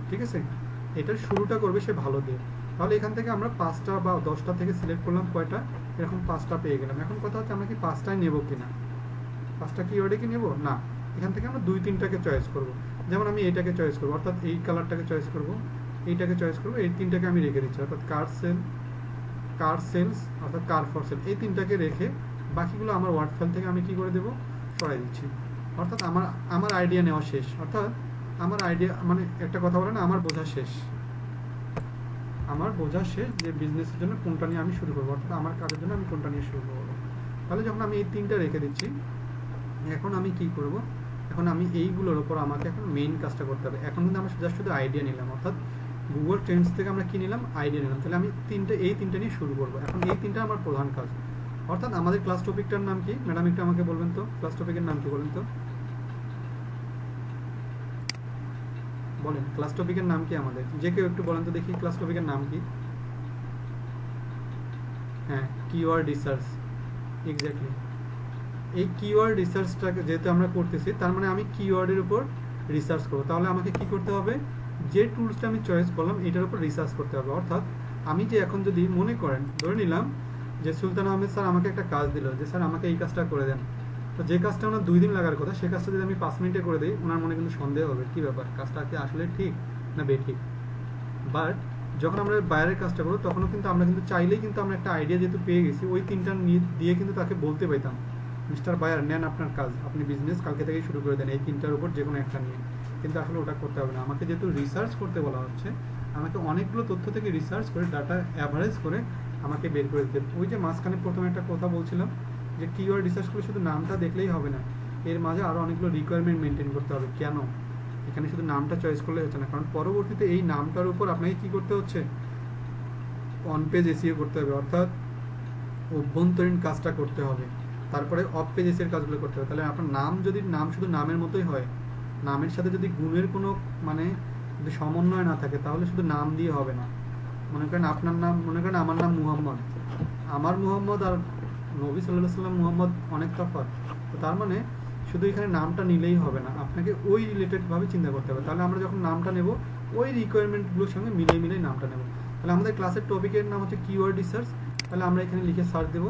Speaker 1: ঠিক আছে, এটার শুরুটা করবে সে ভালো দিয়ে। তাহলে এখান থেকে আমরা 5টা বা 10টা থেকে সিলেক্ট করলাম কয়টা, এরকম 5টা পেয়ে গেলাম। এখন কথা হচ্ছে আমরা কি 5টাই নেব কিনা, 5টা কিওয়ার্ডে কি নেব না, এখান থেকে আমরা 2-3টাকে চয়েস করব। যেমন আমি এইটাকে চয়েস করব, অর্থাৎ এই কালারটাকে চয়েস করব, এইটাকে চয়েস করব, এই 3টাকে আমি রেখে দিচ্ছি, অর্থাৎ কার সেলস অর্থাৎ কার ফর সেল, এই 3টাকে রেখে বাকিগুলো আমার ওয়ার্ড ফাইল থেকে আমি কি করে দেব, সরাই দিচ্ছি। অর্থাৎ আমার আইডিয়া নেওয়া শেষ, অর্থাৎ আমার আইডিয়া মানে একটা কথা বলে না, আমার বোঝা শেষ যে বিজনেসের জন্য কোনটা নিয়ে আমি শুরু করবো, অর্থাৎ আমার কাজের জন্য আমি কোনটা নিয়ে শুরু করবো। তাহলে যখন আমি এই 3টা রেখে দিচ্ছি, এখন আমি কি করব, এখন আমি এইগুলোর উপর আমাকে এখন মেইন কাজটা করতে হবে। এখন কিন্তু আমরা শুধু আইডিয়া নিলাম, অর্থাৎ গুগল ট্রেন্ডস থেকে আমরা কি নিলাম, আইডিয়া নিলাম। তাহলে আমি এই 3টা নিয়ে শুরু করবো। এখন এই 3টা আমার প্রধান কাজ। অর্থাৎ আমাদের ক্লাস টপিকটার নাম কি ম্যাডাম, একটু আমাকে বলবেন তো, ক্লাস টপিকের নাম কি বলেন তো, বলেন ক্লাস টপিকের নাম কি আমাদের, যে কেউ একটু বলেন তো দেখি ক্লাস টপিকের নাম কি। হ্যাঁ, কিওয়ার্ড রিসার্চ, এক্স্যাক্টলি। এই কিওয়ার্ড রিসার্চটাকে যেহেতু আমরা করতেছি, তার মানে আমি কিওয়ার্ডের উপর রিসার্চ করবো। তাহলে আমাকে কি করতে হবে, যে টুলসটা আমি চয়েস করলাম এটার উপর রিসার্চ করতে হবে। অর্থাৎ আমি যে এখন যদি মনে করেন, ধরে নিলাম যে সুলতান আহমেদ স্যার আমাকে একটা কাজ দিল, যে স্যার আমাকে এই কাজটা করে দেন, তো যে কাজটা ওনার 2 দিন লাগার কথা, সে কাজটা যদি আমি 5 মিনিটে করে দিই, ওনার মনে কিন্তু সন্দেহ হবে, কি ব্যাপার, কাজটা কি আসলে ঠিক না বেঠিক। বাট যখন আমরা বাইরের কাজটা করবো, তখনও কিন্তু আমরা কিন্তু চাইলেই কিন্তু আমরা একটা আইডিয়া যেহেতু পেয়ে গেছি, ওই 3টা দিয়ে কিন্তু তাকে বলতে পাইতাম, মিস্টার বায়ার নেন আপনার কাজ, আপনি বিজনেস কালকে থেকেই শুরু করে দেন এই 3টার উপর যে কোনো একটা নিয়ে। কিন্তু আসলে ওটা করতে হবে না, আমাকে যেহেতু রিসার্চ করতে বলা হচ্ছে, আমাকে অনেকগুলো তথ্য থেকে রিসার্চ করে ডাটা অ্যাভারেজ করে আমাকে বের করে দিতে। ওই যে মাঝখানে প্রথমে একটা কথা বলছিলাম যে কিওয়ার্ড রিসার্চ করে শুধু নামটা দেখলেই হবে না, এর মাঝে আরও অনেকগুলো রিকোয়ারমেন্ট মেনটেন করতে হবে। কেন, এখানে শুধু নামটা চয়েস করলে হচ্ছে না, কারণ পরবর্তীতে এই নামটার উপর আপনাকে কি করতে হচ্ছে, অন পেজ এসইও করতে হবে, অর্থাৎ অভ্যন্তরীণ কাজটা করতে হবে, তারপরে অফ পেজ এসির কাজগুলো করতে হবে। তাহলে আপনার নাম যদি নাম শুধু নামের মতোই হয়, নামের সাথে যদি গুণের কোনো মানে যদি সমন্বয় না থাকে, তাহলে শুধু নাম দিয়ে হবে না। মনে করেন আপনার নাম, মনে করেন আমার নাম মুহাম্মদ, আমার মুহাম্মদ আর নবী সাল্লাল্লাহু আলাইহি ওয়াসাল্লাম মুহাম্মদ অনেক তফাৎ। তো তার মানে শুধু এখানে নামটা নিলেই হবে না, আপনাকে ওই রিলেটেডভাবে চিন্তা করতে হবে। তাহলে আমরা যখন নামটা নেব, ওই রিকোয়ারমেন্টগুলোর সঙ্গে মিলিয়ে নামটা নেব। তাহলে আমাদের ক্লাসের টপিকের নাম হচ্ছে কিওয়ার্ড রিসার্চ। তাহলে আমরা এখানে লিখে সার্চ দেবো।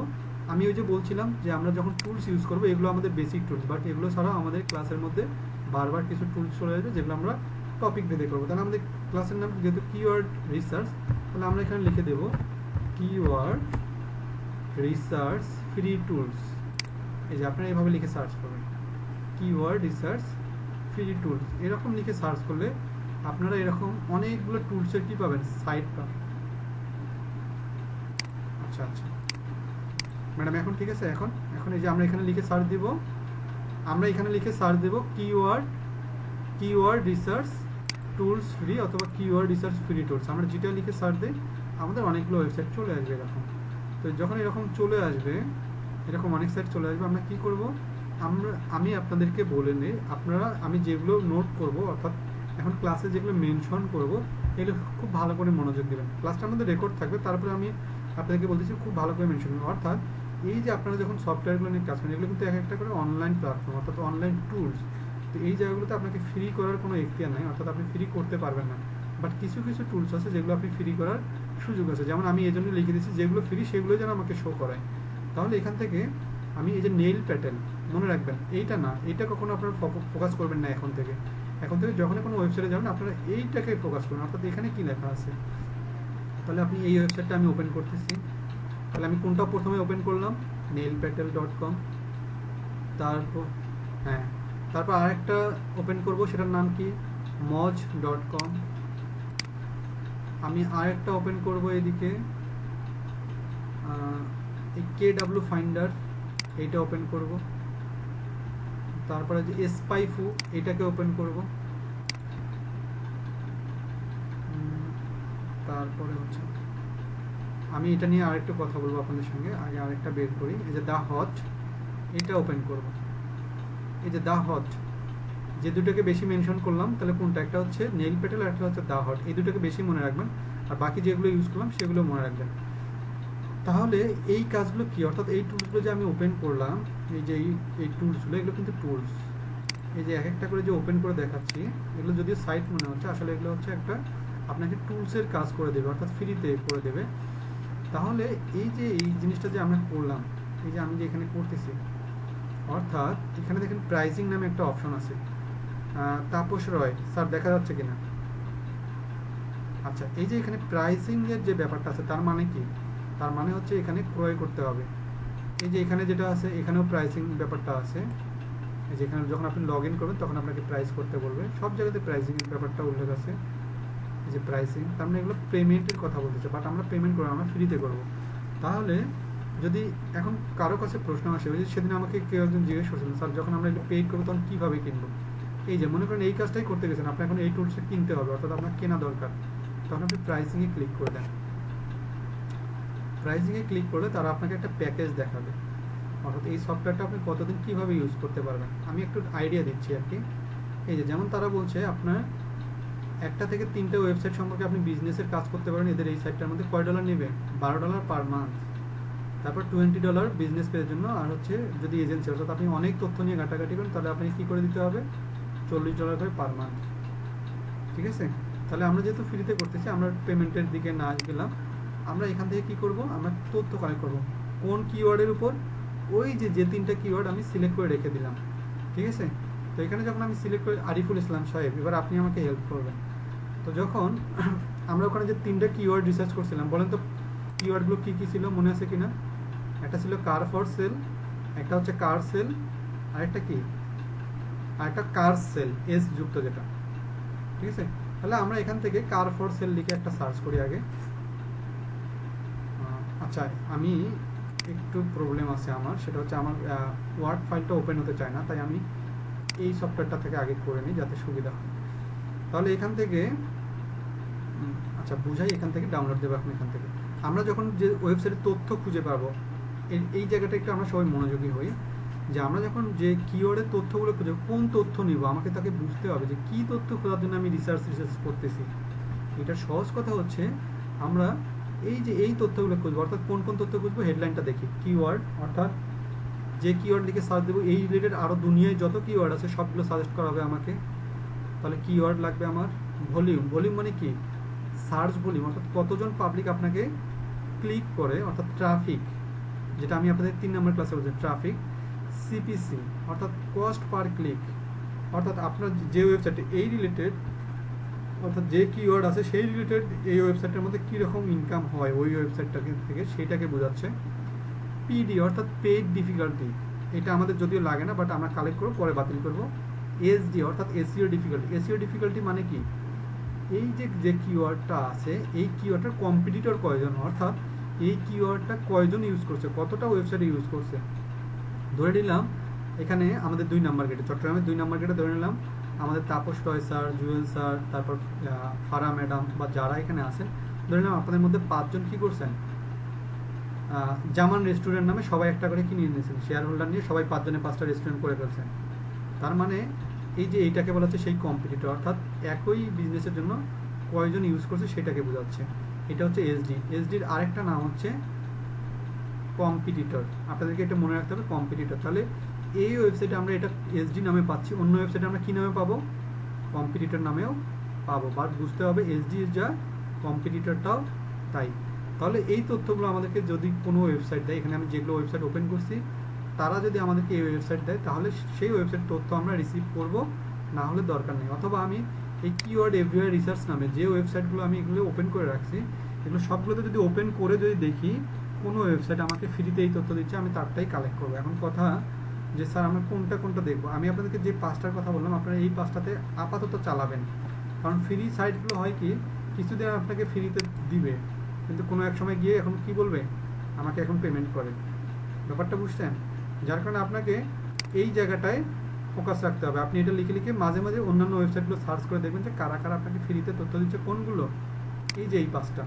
Speaker 1: আমি ওই যে বলছিলাম যে আমরা যখন টুলস ইউজ করবো, এগুলো আমাদের বেসিক টুলস, বাট এগুলো ছাড়াও আমাদের ক্লাসের মধ্যে বারবার কিছু টুলস চলে আসবে, যেগুলো আমরা টপিক ভেদে করবো। তাহলে আমাদের ক্লাসের নাম যেহেতু কিওয়ার্ড রিসার্চ, তাহলে আমরা এখানে লিখে দেবো কিওয়ার্ড রিসার্চ ফ্রি টুলস। এই যে আপনারা এইভাবে লিখে সার্চ করবেন, কিওয়ার্ড রিসার্চ ফ্রি টুলস, এরকম লিখে সার্চ করলে আপনারা এরকম অনেকগুলো টুলসের কি পাবেন, সাইট পাবেন। আচ্ছা আচ্ছা ম্যাডাম, এখন ঠিক আছে। এখন এই যে আমরা এখানে লিখে সার্চ দিব, আমরা এখানে লিখে সার্চ দেব কিওয়ার্ড রিসার্চ টুলস ফ্রি অথবা কিওয়ার্ড রিসার্চ ফ্রি টুলস। আমরা যেটা লিখে সার্চ দিই, আমাদের অনেকগুলো ওয়েবসাইট চলে আসবে এরকম। তো যখন এরকম চলে আসবে, এরকম অনেক সাইট চলে আসবে, আমরা কি করব, আমি আপনাদেরকে বলে নিই, আপনারা আমি যেগুলো নোট করব, অর্থাৎ এখন ক্লাসে যেগুলো মেনশন করব, এগুলো খুব ভালো করে মনোযোগ দেবেন। ক্লাসটার মধ্যে রেকর্ড থাকবে, তারপরে আমি আপনাদেরকে বলতেছি খুব ভালো করে মেনশন করবেন। অর্থাৎ এই যে আপনারা যখন সফটওয়্যারগুলো নিয়ে কাজ করেন, এগুলো কিন্তু এক একটা করে অনলাইন প্ল্যাটফর্ম, অর্থাৎ অনলাইন টুলস। তো এই জায়গাগুলোতে আপনাকে ফ্রি করার কোনো এখতিয়ার নাই, অর্থাৎ আপনি ফ্রি করতে পারবেন না। বাট কিছু টুলস আছে যেগুলো আপনি ফ্রি করার সুযোগ আছে। যেমন আমি এই জন্য লিখে দিচ্ছি যেগুলো ফ্রি সেগুলো যেন আমাকে শো করায়। তাহলে এখান থেকে আমি এই যে নেইল প্যাটেল, মনে রাখবেন এইটা না, এইটা কখনো আপনারা ফোকাস করবেন না। এখন থেকে যখন কোনো ওয়েবসাইটে যাবেন, আপনারা এইটাকে ফোকাস করবেন, অর্থাৎ এখানে কি লেখা আছে। তাহলে আপনি এই ওয়েবসাইটটা আমি ওপেন করতেছি। তাহলে আমি কোনটা প্রথমে ওপেন করলাম, nailpetal.com। তারপর আরেকটা ওপেন করব, সেটার নাম কি, moj.com। আমি আরেকটা ওপেন করব এদিকে, এই KW ফাইন্ডার, এইটা ওপেন করব। তারপরে যে স্পাইফু, এটাকে ওপেন করব। তারপরে হচ্ছে আমি এটা নিয়ে আরেকটু কথা বলবো আপনাদের সঙ্গে, আগে আরেকটা বের করি। এই যে দা হট, এটা ওপেন করব। এই যে দা হট, যে দুটোকে বেশি মেনশন করলাম, তাহলে কোনটা, একটা হচ্ছে নেইল প্যাটেল আর একটা হচ্ছে দা হট। এই দুটোকে বেশি মনে রাখবেন, আর বাকি যেগুলো ইউজ করলাম সেগুলো মনে রাখবেন। তাহলে এই কাজগুলো কি, অর্থাৎ এই টুলসগুলো যে আমি ওপেন করলাম, এই যে এই টুলসগুলো, এগুলো কিন্তু টুলস। এই যে এক একটা করে যে ওপেন করে দেখাচ্ছি, এগুলো যদিও সাইট মনে হচ্ছে, আসলে এগুলো হচ্ছে একটা আপনাকে টুলসের কাজ করে দেবে, অর্থাৎ ফ্রিতে করে দেবে। তাহলে এই যে এই জিনিসটা যে আমরা করলাম, এই যে আমি যে এখানে করতেছি, অর্থাৎ এখানে দেখেন প্রাইসিং নামে একটা অপশন আছে। তাপস রয় স্যার দেখা যাচ্ছে কিনা? আচ্ছা, এই যে এখানে প্রাইসিংয়ের যে ব্যাপারটা আছে তার মানে কি? তার মানে হচ্ছে এখানে ক্রয় করতে হবে। এই যে এখানে যেটা আছে এখানেও প্রাইসিং ব্যাপারটা আছে। এই যে এখানে যখন আপনি লগ ইন করবেন তখন আপনাকে প্রাইস করতে বলবে, সব জায়গাতে প্রাইসিংয়ের ব্যাপারটা উল্লেখ আছে। এই যে প্রাইসিং, তার মানে এগুলো পেমেন্টের কথা বলতেছে, বাট আমরা পেমেন্ট করবো, আমরা ফ্রিতে করব। তাহলে যদি এখন কারো কাছে প্রশ্ন আসে, ওই যে সেদিন আমাকে কেউ একজন জিজ্ঞেস করছিলেন, স্যার যখন আমরা এটা পেড করবো তখন কীভাবে কিনবো? এই যে মনে করেন এই কাজটাই করতে গেছেন, আপনার এখন এই টুলসটা কিনতে হবে, অর্থাৎ আপনার কেনা দরকার, তখন আপনি প্রাইসিংয়ে ক্লিক করে দেন। প্রাইসিংয়ে ক্লিক করলে তারা আপনাকে একটা প্যাকেজ দেখাবে, অর্থাৎ এই সফটওয়্যারটা আপনি কতদিন কীভাবে ইউজ করতে পারবেন। আমি একটু আইডিয়া দিচ্ছি আর কি। এই যে যেমন তারা বলছে আপনার 1 থেকে 3টে ওয়েবসাইট সম্পর্কে আপনি বিজনেসের কাজ করতে পারেন এদের এই সাইটটার মধ্যে। কয় ডলার নেবে? $12 পার মান্থ। তারপর $20 বিজনেস পেজের জন্য, আর হচ্ছে যদি এজেন্সি, অর্থাৎ আপনি অনেক তথ্য নিয়ে ঘাটাঘাটি করেন তাহলে আপনি কী করে দিতে হবে? $40 করে পার মান্থ। ঠিক আছে? তাহলে আমরা যেহেতু ফ্রিতে করতেছি, আমরা পেমেন্টের দিকে না গেলাম, আমরা এখান থেকে কি করব? আমরা তথ্য কালেক্ট করব। কোন কিওয়ার্ডের উপর? ওই যে 3টা কিওয়ার্ড আমি সিলেক্ট করে রেখে দিলাম। ঠিক আছে? তো এখানে যখন আমি সিলেক্ট করি আরিফুল ইসলাম সাহেব, এবার আপনি আমাকে হেল্প করবেন। তো যখন আমরা ওখানে যে 3টা কিওয়ার্ড রিসার্চ করছিলাম, বলেন তো কিওয়ার্ডগুলো কী কী ছিল, মনে আছে কিনা? একটা ছিল কার ফর সেল, একটা হচ্ছে কার সেল, আরেকটা কি? আরেকটা কার সেল এস যুক্ত যেটা। ঠিক আছে? তাহলে আমরা এখান থেকে কার ফর সেল লিখে একটা সার্চ করি আগে। আচ্ছা, আমি একটু প্রবলেম আছে আমার, সেটা হচ্ছে আমার ওয়ার্ড ফাইলটা ওপেন হতে চায় না, তাই আমি এই সফটওয়্যারটা থেকে আগে করে নিই যাতে সুবিধা হয়। তাহলে এখান থেকে আচ্ছা বুঝাই, এখান থেকে ডাউনলোড দেবো এখন। এখান থেকে আমরা যখন যে ওয়েবসাইটের তথ্য খুঁজে পাবো, এই জায়গাটা একটু আমরা সবাই মনোযোগী হই, যে আমরা যখন যে কিওয়ার্ডের তথ্যগুলো খুঁজে, কোন তথ্য নিব আমাকে তাকে বুঝতে হবে যে কী তথ্য খোঁজার জন্য আমি রিসার্চ করতেছি। এটার সহজ কথা হচ্ছে আমরা এই যে এই তথ্যগুলো খুঁজবো, অর্থাৎ কোন কোন তথ্য খুঁজবো হেডলাইনটা দেখি। কিওয়ার্ড, অর্থাৎ যে কিওয়ার্ড লিখে সার্চ দেবো এই রিলেটেড আরও দুনিয়ায় যত কিওয়ার্ড আছে সবগুলো সাজেস্ট করা হবে আমাকে। তাহলে কিওয়ার্ড লাগবে আমার। ভলিউম, ভলিউম মানে কি? সার্চ ভলিউম, অর্থাৎ কতজন পাবলিক আপনাকে ক্লিক করে, অর্থাৎ ট্রাফিক, যেটা আমি আপনাদের 3 নম্বর ক্লাসে বলছি ট্রাফিক। সিপিসি অর্থাৎ কস্ট পার ক্লিক, অর্থাৎ আপনার যে ওয়েবসাইটে এই রিলেটেড, অর্থাৎ যে কিওয়ার্ড আছে সেই রিলেটেড এই ওয়েবসাইটের মধ্যে কীরকম ইনকাম হয় ওই ওয়েবসাইটটা থেকে, সেইটাকে বোঝাচ্ছে। পিডি অর্থাৎ পেইড ডিফিকাল্টি, এটা আমাদের যদিও লাগে না বাট আমরা কালেক্ট করবো, পরে বাতিল করবো। এসডি অর্থাৎ এসইও ডিফিকাল্টি। এসইও ডিফিকাল্টি মানে কি? এই যে কিওয়ার্ডটা আছে এই কিওয়ার্ডটার কম্পিটিটর কয়জন, অর্থাৎ এই কিওয়ার্ডটা কয়জন ইউজ করছে, কতটা ওয়েবসাইটে ইউজ করছে। ধরে নিলাম এখানে আমাদের 2 নাম্বার গেটে, চট্টগ্রামের 2 নাম্বার গেটে ধরে নিলাম আমাদের তাপস রয় স্যার, জুয়েল স্যার, তারপর ফারা ম্যাডাম বা যারা এখানে আছেন, ধরে নিলাম আপনাদের মধ্যে 5 জন কী করছেন? জামান রেস্টুরেন্ট নামে সবাই একটা করে কিনে নিয়েছেন, শেয়ার হোল্ডার নিয়ে সবাই 5 জনে 5টা রেস্টুরেন্ট করে ফেলছেন। তার মানে এই যে এইটাকে বলা হচ্ছে সেই কম্পিটিটর, অর্থাৎ একই বিজনেসের জন্য কয়জন ইউজ করছে সেটাকে বোঝাচ্ছে। এটা হচ্ছে এসডি। এসডির আরেকটা নাম হচ্ছে কম্পিটিটর, আপনাদেরকে এটা মনে রাখতে হবে, কম্পিটিটর। তাহলে এই ওয়েবসাইটে আমরা এটা এসডি নামে পাচ্ছি, অন্য ওয়েবসাইটে আমরা কী নামে পাবো? কম্পিটিটর নামেও পাবো, বাট বুঝতে হবে এসডি যা কম্পিটিটরটাও তাই। তাহলে এই তথ্যগুলো আমাদেরকে যদি কোনো ওয়েবসাইট দেয়, এখানে আমি যেগুলো ওয়েবসাইট ওপেন করছি তারা যদি আমাদেরকে এই ওয়েবসাইট দেয় তাহলে সেই ওয়েবসাইট তথ্য আমরা রিসিভ করব, না হলে দরকার নেই। অথবা আমি এই কিওয়ার্ড এভরিওয়্যার রিসার্চ নামে যে ওয়েবসাইটগুলো আমি এগুলো ওপেন করে রাখছি, এগুলো সবগুলোতে যদি ওপেন করে যদি দেখি কোনো ওয়েবসাইট আমাকে ফ্রিতে এই তথ্য দিচ্ছে, আমি তারটাই কালেক্ট করবো। এখন কথা যে স্যার আমরা কোনটা দেখবো, আমি আপনাদেরকে যে 5টার কথা বললাম আপনারা এই 5টাতে আপাতত চালাবেন, কারণ ফ্রি সাইটগুলো হয় কি কিছুদিন আপনাকে ফ্রিতে দিবে, কিন্তু কোনো এক সময় গিয়ে এখন কি বলবে আমাকে এখন পেমেন্ট করে, ব্যাপারটা বুঝছেন? যার কারণে আপনাকে এই জায়গাটায় ফোকাস রাখতে হবে। আপনি এটা লিখে লিখে মাঝে মাঝে অন্যান্য ওয়েবসাইটগুলো সার্চ করে দেখবেন যে কারা কারা আপনাকে ফ্রিতে তথ্য দিচ্ছে, কোনগুলো, এই যে এই 5টা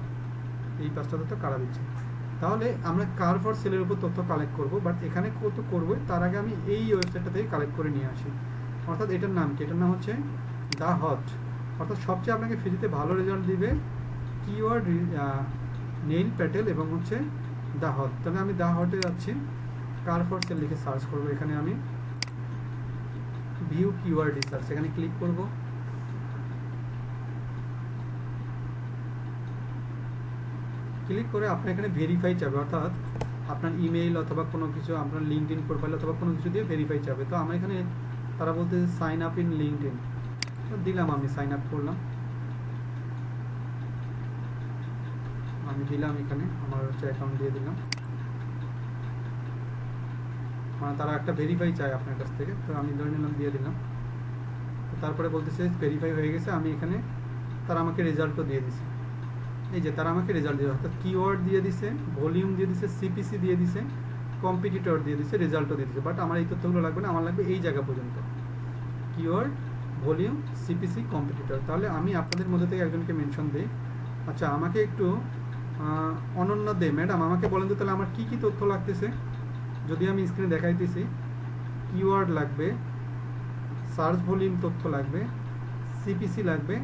Speaker 1: তথ্য কারা দিচ্ছে। তাহলে আমরা কার ফর সেলের উপর তথ্য কালেক্ট করব, বাট এখানে কত করবো তার আগে আমি এই ওয়েবসাইটটা থেকে কালেক্ট করে নিয়ে আসি। অর্থাৎ এটার নাম কি? এটার নাম হচ্ছে দ্য হট, অর্থাৎ সবচেয়ে আপনাকে ফ্রিতে ভালো রেজাল্ট দিবে কিওয়ার্ড নেইল প্যাটেল এবং হচ্ছে দ্য হট। তাহলে আমি দ্য হটে যাচ্ছি, কার ফর সেল লিখে সার্চ করবো, এখানে আমি ভিউ কিওয়ার্ড রিসার্চ এখানে ক্লিক করব। ক্লিক করে আপনার এখানে ভেরিফাই চাবে, অর্থাৎ আপনার ইমেইল অথবা কোনো কিছু আপনার লিঙ্কডইন প্রোফাইল অথবা কোনো কিছু দিয়ে ভেরিফাই চাবে। তো আমার এখানে তারা বলতে সাইন আপ ইন লিঙ্কডইন, তো দিলাম, আমি সাইন আপ করলাম, আমি দিলাম এখানে আমার হচ্ছে অ্যাকাউন্ট দিয়ে দিলাম, মানে তারা একটা ভেরিফাই চায় আপনার কাছ থেকে, তো আমি ধরে নিলাম দিয়ে দিলাম। তারপরে বলতেছে ভেরিফাই হয়ে গেছে, আমি এখানে তারা আমাকে রেজাল্টও দিয়ে দিছে। এই যে তারা আমাকে রেজাল্ট দিয়ে, অর্থাৎ কিওয়ার্ড দিয়ে দিছে, ভলিউম দিয়ে দিছে, সিপিসি দিয়ে দিছে, কম্পিটিটর দিয়ে দিছে, রেজাল্টও দিয়ে দিছে। বাট আমার এই তথ্যগুলো লাগবে না, আমার লাগবে এই জায়গা পর্যন্ত, কিওয়ার্ড, ভলিউম, সিপিসি, কম্পিটিটর। তাহলে আমি আপনাদের মধ্যে থেকে একজনকে মেনশন দিই। আচ্ছা, আমাকে একটু অনন্য দে ম্যাডাম, আমাকে বলেন তো তাহলে আমার কী কী তথ্য লাগতেছে। যদি আমি স্ক্রিনে দেখাইতেছি, কিওয়ার্ড লাগবে, সার্চ ভলিউম তথ্য লাগবে, সিপিসি লাগবে,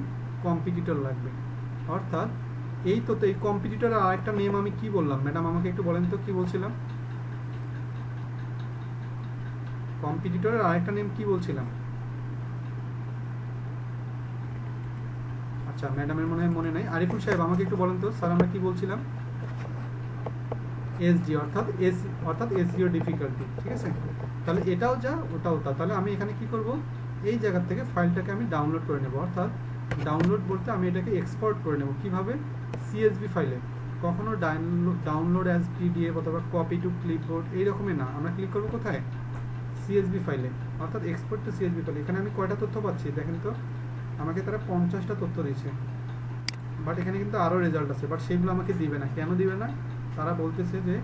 Speaker 1: কম্পিটিটর লাগবে। অর্থাৎ এই তথ্য, এই কম্পিটিটরের আরেকটা নেম আমি কি বললাম ম্যাডাম, আমাকে একটু বলেন তো কি বলছিলাম, কম্পিটিটরের আরেকটা নেম কি বলছিলাম। আচ্ছা, ম্যাডামের মনে নাই। আরিফুল সাহেব আমাকে একটু বলেন তো স্যার আমরা কি বলছিলাম, এসডি অর্থাৎ এসইও ডিফিকাল্টি, ঠিক আছে। তাহলে এটাও যা ওটাও তা, তাহলে আমি এখানে কি করব, এই জায়গা থেকে ফাইলটাকে আমি ডাউনলোড করে নেব। অর্থাৎ ডাউনলোড বলতে আমি এটাকে এক্সপোর্ট করে নেব। কিভাবে, সিএসভি ফাইলে, কখনো ডাউনলোড অ্যাজ পিডিএফ অথবা কপি টু ক্লিপবোর্ড এইরকমই না, আমরা ক্লিক করবো কোথায়, সিএসভি ফাইলে, অর্থাৎ এক্সপোর্ট টু সিএসভি ফাইলে। এখানে আমি কয়টা তথ্য পাচ্ছি দেখেন তো, আমাকে তারা 50টা তথ্য দিয়েছে, বাট এখানে কিন্তু আরও রেজাল্ট আছে, বাট সেগুলো আমাকে দিবে না। কেন দিবে না, তারা বলতেছে যে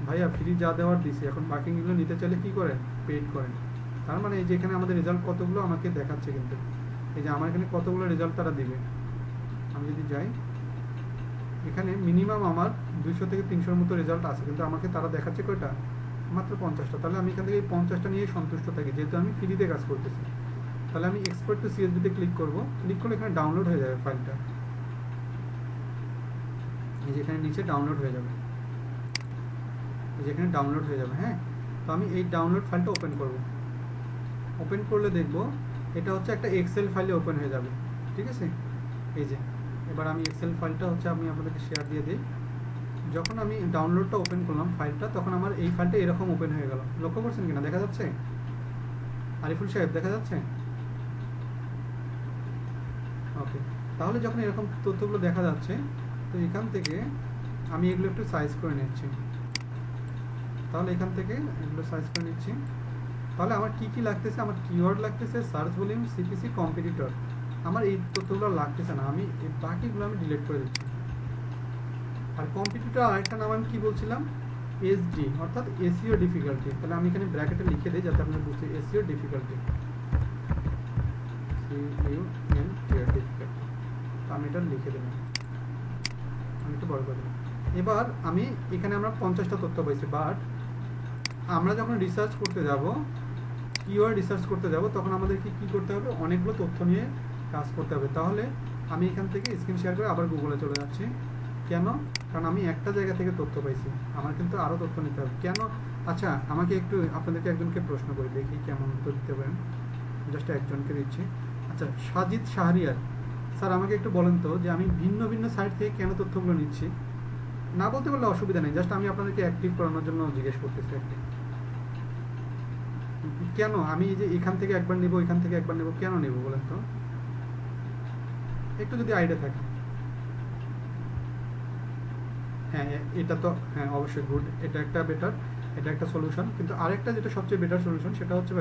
Speaker 1: ভাইয়া ফ্রি যা দেওয়ার দিছে, এখন বাকিগুলো নিতে চাইলে কী করেন, পেড করেন। তার মানে এই যে এখানে আমাদের রেজাল্ট কতগুলো আমাকে দেখাচ্ছে, কিন্তু এই যে আমার এখানে কতগুলো রেজাল্ট তারা দিবে। আমি যদি যাই, এখানে মিনিমাম আমার 200 থেকে 300-র মতো রেজাল্ট আছে, কিন্তু আমাকে তারা দেখাচ্ছে কয়টা, মাত্র 50টা। তাহলে আমি এখান থেকে এই 50টা নিয়ে সন্তুষ্ট থাকি, যেহেতু আমি ফ্রিতে কাজ করতেছি। তাহলে আমি এক্সপোর্ট টু সিএসভিতে ক্লিক করব, ক্লিক করলে এখানে ডাউনলোড হয়ে যাবে ফাইলটা, এই যে এখানে নিচে ডাউনলোড হয়ে যাবে, এই যে এখানে ডাউনলোড হয়ে যাবে। হ্যাঁ, তো আমি এই ডাউনলোড ফাইলটা ওপেন করব। ওপেন করলে দেখব এটা হচ্ছে একটা এক্সেল ফাইলে ওপেন হয়ে যাবে, ঠিক আছে। এই যে এবার আমি এক্সেল ফাইলটা হচ্ছে আমি আপনাদেরকে শেয়ার দিয়ে দিই। যখন আমি ডাউনলোডটা ওপেন করলাম ফাইলটা, তখন আমার এই ফাইলটা এরকম ওপেন হয়ে গেল। লক্ষ্য করছেন কিনা, দেখা যাচ্ছে আরিফুল সাহেব, দেখা যাচ্ছে? ওকে, তাহলে যখন এরকম তথ্যগুলো দেখা যাচ্ছে, তো এখান থেকে আমি এগুলো একটু সাইজ করে নিচ্ছি। তাহলে এখান থেকে এগুলো সাইজ করে নিচ্ছি। তাহলে আমার কি কি লাগতেছে, আমার কিওয়ার্ড লাগতেছে, সার্চ ভলিউম, সিপিসি, কম্পিটিটর। আমার এই তথ্যগুলো লাগতেছে না, আমি এই বাকিগুলো আমি ডিলিট করে দিচ্ছি। আর কম্পিটিটর আরেকটা নাম আমি কি বলছিলাম, এসডি অর্থাৎ এসইও ডিফিকাল্টি। তাহলে আমি এখানে ব্র্যাকেটে লিখে দিই যাতে আপনারা বুঝতে, এসইও ডিফিকাল্টি, ডিফিকাল্টি। তো আমি এটা লিখে দিলাম, আমি একটু বড় করে দিলাম। এবার আমি এখানে আমরা 50টা তথ্য পাইছি, বাট আমরা যখন রিসার্চ করতে যাব, কিওয়ার্ড রিসার্চ করতে যাব, তখন আমাদেরকে কি করতে হবে, অনেকগুলো তথ্য নিয়ে কাজ করতে হবে। তাহলে আমি এখান থেকে স্ক্রিন শেয়ার করে আবার গুগলে চলে যাচ্ছি। কেন, কারণ আমি একটা জায়গা থেকে তথ্য পাইছি, আমার কিন্তু আরও তথ্য নিতে হবে। কেন, আচ্ছা আমাকে একটু আপনাদেরকে একজনকে প্রশ্ন করে দেখি কেমন উত্তর দিতে পারেন, জাস্ট একজনকে দিচ্ছি। আচ্ছা, সাজিদ শাহরিয়ার স্যার, আমাকে একটু বলেন তো যে আমি ভিন্ন ভিন্ন সাইট থেকে কেন তথ্যগুলো নিচ্ছি। না বলতে পারলে অসুবিধা নেই, জাস্ট আমি আপনাদেরকে অ্যাক্টিভ করানোর জন্য জিজ্ঞেস করতেছি আর কি। কেন আমি এই যে এখান থেকে একবার নেব, এখান থেকে একবার নেব, কেন নেব বলেন তো, একটু যদি আইডিয়া থাকে। হ্যাঁ, এটা তো হ্যাঁ অবশ্যই গুড, এটা একটা বেটার, এটা একটা সলিউশন। কিন্তু আরেকটা যেটা সবচেয়ে বেটার সলিউশন, সেটা হচ্ছে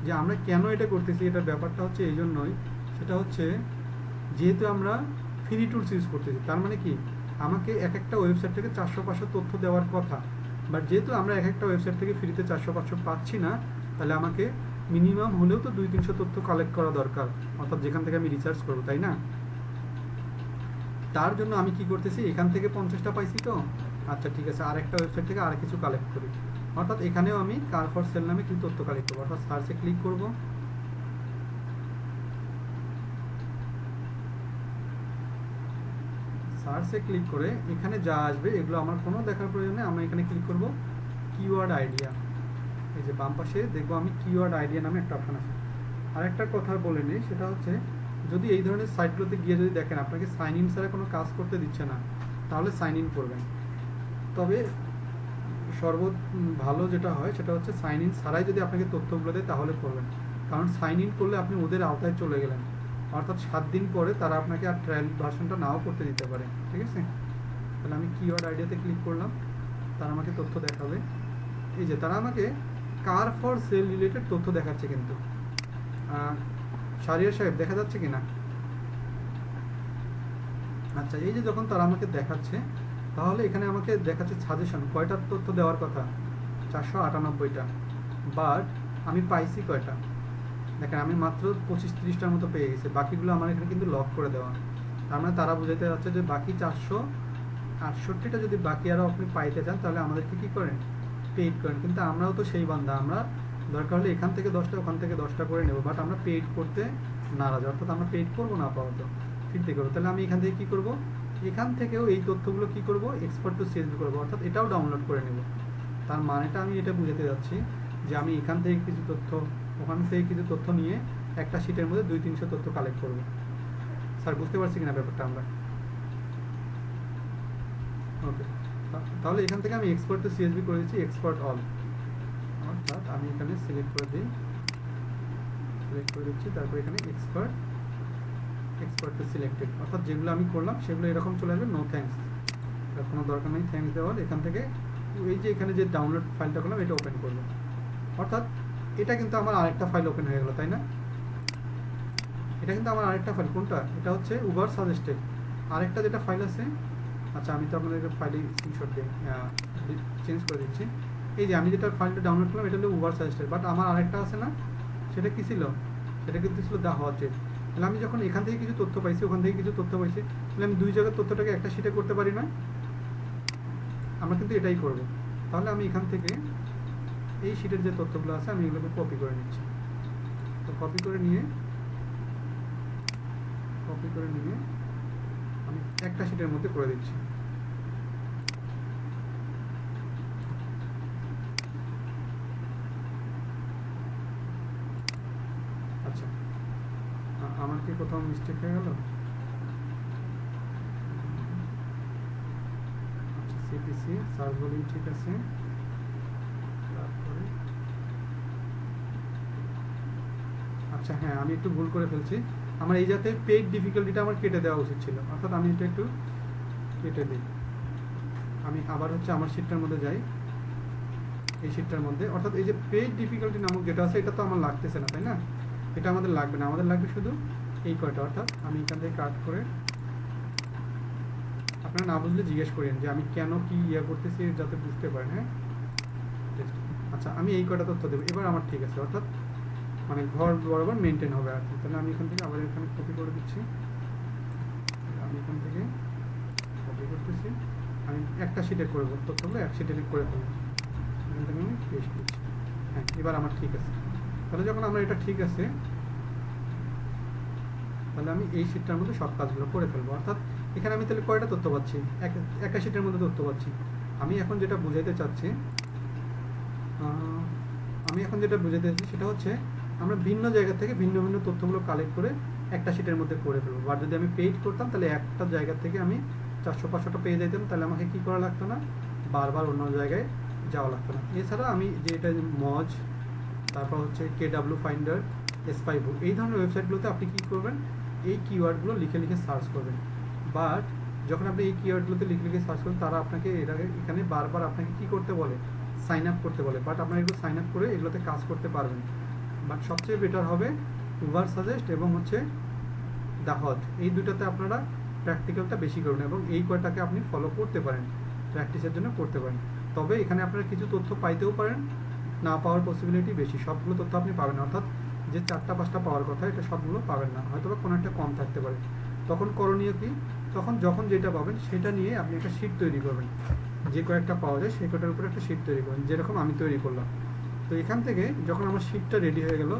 Speaker 1: যে আমরা কেন এটা করতেছি, এটার ব্যাপারটা হচ্ছে এই জন্যই, সেটা হচ্ছে যেহেতু আমরা ফ্রি টুলস ইউজ করতেছি, তার মানে কি আমাকে এক একটা ওয়েবসাইট থেকে 400-500 তথ্য দেওয়ার কথা, বাট যেহেতু আমরা এক একটা ওয়েবসাইট থেকে ফ্রিতে 400-500 পাচ্ছি না, তাহলে আমাকে মিনিমাম হলেও তো 200-300 তথ্য কালেক্ট করা দরকার, অর্থাৎ যেখান থেকে আমি রিসার্চ করবো, তাই না। তার জন্য আমি কি করতেছি, এখান থেকে 50টা পাইছি তো, আচ্ছা ঠিক আছে, আরেকটা ওয়েবসাইট থেকে আর কিছু কালেক্ট করি। অর্থাৎ এখানেও আমি কার ফর সেল নামে কিছু তথ্য কালেক্ট করবো। অর্থাৎ সার্চে ক্লিক করবো, সার্চে ক্লিক করে এখানে যা আসবে এগুলো আমার কোনো দেখার প্রয়োজন নেই। আমরা এখানে ক্লিক করব কিওয়ার্ড আইডিয়া, এই যে বাম পাশে দেখবো আমি কিওয়ার্ড আইডিয়া নামে একটা অপশান আছে। আরেকটা কথা বলে নিই, সেটা হচ্ছে যদি এই ধরনের সাইটগুলোতে গিয়ে যদি দেখেন আপনাকে সাইন ইন ছাড়া কোনো কাজ করতে দিচ্ছে না, তাহলে সাইন ইন করবেন। তবে ভালো যেটা হয় সেটা হচ্ছে সাইন ইন ছাড়াই যদি আপনাকে তথ্যগুলো দেয় তাহলে করবেন, কারণ সাইন ইন করলে আপনি ওদের আওতায় চলে গেলেন, অর্থাৎ 7 দিন পরে তারা আপনাকে আর ট্রায়াল ভার্সনটা নাও করতে দিতে পারে। ঠিক আছে, তাহলে আমি কিওয়ার্ড আইডিয়াতে ক্লিক করলাম, তারা আমাকে তথ্য দেখাবে। এই যে তারা আমাকে কার ফর সেল রিলেটেড তথ্য দেখাচ্ছে, কিন্তু শাহরিয়ার সাহেব দেখা যাচ্ছে কিনা? আচ্ছা, এই যে যখন তারা আমাকে দেখাচ্ছে, তাহলে এখানে আমাকে দেখাচ্ছে সাজেশন, কয়টার তথ্য দেওয়ার কথা? 498টা, বাট আমি পাইছি কয়টা? দেখেন আমি মাত্র 25-30টার মতো পেয়ে গেছি, বাকিগুলো আমার এখানে কিন্তু লক করে দেওয়া। তার মানে তারা বুঝাইতে যাচ্ছে যে বাকি 468টা যদি বাকি আরও আপনি পাইতে চান তাহলে আমাদেরকে কী করেন? পেইড করেন। কিন্তু আমরাও তো সেই বান্দা, আমরা দরকার হলে এখান থেকে 10টা ওখান থেকে 10টা করে নেব, বাট আমরা পেইড করতে নারাজ, অর্থাৎ আমরা পেইড করবো না আপাতত, ফ্রিতে করবো। তাহলে আমি এখান থেকে কী করবো? এখান থেকেও এই তথ্যগুলো কী করবো? এক্সপোর্ট টু সিএসভি করবো, অর্থাৎ এটাও ডাউনলোড করে নেব। তার মানেটা আমি এটা বুঝাতে যাচ্ছি যে আমি এখান থেকে কিছু তথ্য, ওখান থেকে কিছু তথ্য নিয়ে একটা শিটের মধ্যে 200-300 তথ্য কালেক্ট করব। স্যার বুঝতে পারছি কিনা ব্যাপারটা আমরা? ওকে, তাহলে এখান থেকে আমি এক্সপোর্ট টু সিএসভি করে দিচ্ছি, এক্সপোর্ট অল, অর্থাৎ আমি এখানে সিলেক্ট করে দিচ্ছি, তারপর এখানে এক্সপোর্ট টু সিলেক্টেড, অর্থাৎ যেগুলো আমি করলাম সেগুলো এরকম চলে আসবে, নো থ্যাঙ্কস, এর কোনো দরকার নেই থ্যাঙ্কস দেওয়ার। এখান থেকে এই যে এখানে যে ডাউনলোড ফাইলটা করলাম এটা ওপেন করবো, অর্থাৎ এটা কিন্তু আমার আরেকটা ফাইল ওপেন হয়ে গেল, তাই না? এটা কিন্তু আমার আরেকটা ফাইল, কোনটা? এটা হচ্ছে উবার সাজেস্টেড, আরেকটা যেটা ফাইল আছে। আচ্ছা, আমি তো আপনাদেরকে ফাইলে স্ক্রিনশট দিয়ে চেঞ্জ করে দিচ্ছি। এই যে আমি যেটা ফাইলটা ডাউনলোড করলাম এটা হলো উবার সাজেস্টেড, বাট আমার আরেকটা আছে না, সেটা কী ছিল? সেটা কিন্তু ছিল দ্য হজেট। তাহলে আমি যখন এখান থেকে কিছু তথ্য পাইছি, ওখান থেকে কিছু তথ্য পাইছি, তাহলে আমি 2 জায়গার তথ্যটাকে একটা শিটে করতে পারি না? আমরা কিন্তু এটাই করব। তাহলে আমি এখান থেকে এই শিটের যে তথ্যগুলো আছে আমি এগুলোকে কপি করে নিচ্ছি। তো কপি করে নিয়ে আমি একটা শিটের মধ্যে করে দিচ্ছি। আচ্ছা, আমার কি কোথাও মিস্টেক হয়ে গেল? আচ্ছা, সিপিসি সার্চ ভলিউম ঠিক আছে, তারপরে আচ্ছা হ্যাঁ, আমি একটু ভুল করে ফেলছি, আমার এই যাতে পেইড ডিফিকাল্টিটা আমার কেটে দেওয়া উচিত ছিল, অর্থাৎ আমি এটা একটু কেটে দিই। আমি আবার হচ্ছে আমার শিটটার মধ্যে যাই, এই শিটটার মধ্যে, অর্থাৎ এই যে পেইড ডিফিকাল্টি নামক যেটা আছে এটা তো আমার লাগতেছে না, তাই না? এটা আমাদের লাগবে না, আমাদের লাগবে শুধু এই কয়টা, অর্থাৎ আমি এখান থেকে কাট করে, আপনারা না বুঝলে জিজ্ঞেস করেন যে আমি কেন কি করতেছি যাতে বুঝতে পারেন। হ্যাঁ, আচ্ছা, আমি এই কয়টা তথ্য দেবো, এবার আমার ঠিক আছে, অর্থাৎ মানে ঘর বরাবর মেনটেন হবে আর কি। তাহলে আমি এখান থেকে আবার এখানে কপি করে দিচ্ছি, আমি এখান থেকে কপি করতেছি, আমি একটা শিটে করবো তথ্যগুলো, এক শিটে করে ফেলবো, এখান থেকে আমি পেস্ট করছি। হ্যাঁ, এবার আমার ঠিক আছে। তাহলে যখন আমার এটা ঠিক আছে, তাহলে আমি এই শিটটার মধ্যে সব কাজগুলো করে ফেলবো, অর্থাৎ এখানে আমি তাহলে কয়টা তথ্য পাচ্ছি? একটা শিটের মধ্যে তথ্য পাচ্ছি। আমি এখন যেটা বুঝাইতে চাচ্ছি সেটা হচ্ছে আমরা ভিন্ন জায়গা থেকে ভিন্ন ভিন্ন তথ্যগুলো কালেক্ট করে একটা শিটের মধ্যে করে ফেলবো। আর যদি আমি পেইড করতাম তাহলে একটা জায়গা থেকে আমি 400-500টা পেয়ে যেতাম, তাহলে আমাকে কী করা লাগতো না? বারবার অন্য জায়গায় যাওয়া লাগতো না। এছাড়া আমি যে এটা মজ, তারপর হচ্ছে KW ফাইন্ডার, স্পাইবু, এই ধরনের ওয়েবসাইটগুলোতে আপনি কী করবেন? এই কিওয়ার্ডগুলো লিখে সার্চ করবেন। বাট যখন আপনি এই কিওয়ার্ডগুলোতে লিখে সার্চ করবেন, তারা আপনাকে এখানে বারবার আপনাকে কী করতে বলে? সাইন আপ করতে বলে। বাট আপনারা এগুলো সাইন আপ করে এগুলোতে কাজ করতে পারবেন। বাট সবচেয়ে বেটার হবে উবার সাজেস্ট এবং হচ্ছে দ্য হজ, এই দুটাতে আপনারা প্র্যাকটিক্যালটা বেশি করবেন এবং এই কয়টাকে আপনি ফলো করতে পারেন, প্র্যাকটিসের জন্য করতে পারেন। তবে এখানে আপনারা কিছু তথ্য পাইতেও পারেন, না পাওয়ার পসিবিলিটি বেশি। সবগুলো তথ্য আপনি পাবেন, অর্থাৎ যে 4টা-5টা পাওয়ার কথা এটা সবগুলো পাবেন না, হয়তো বা কোনো একটা কম থাকতে পারে। তখন করণীয় কি? তখন যখন যেটা পাবেন সেটা নিয়ে আপনি একটা শিট তৈরি করবেন, যে কয়েকটা পাওয়া যায় সেই কয়টার উপরে একটা শিট তৈরি করবেন, যেরকম আমি তৈরি করলাম। তো এখান থেকে যখন আমার শিটটা রেডি হয়ে গেল,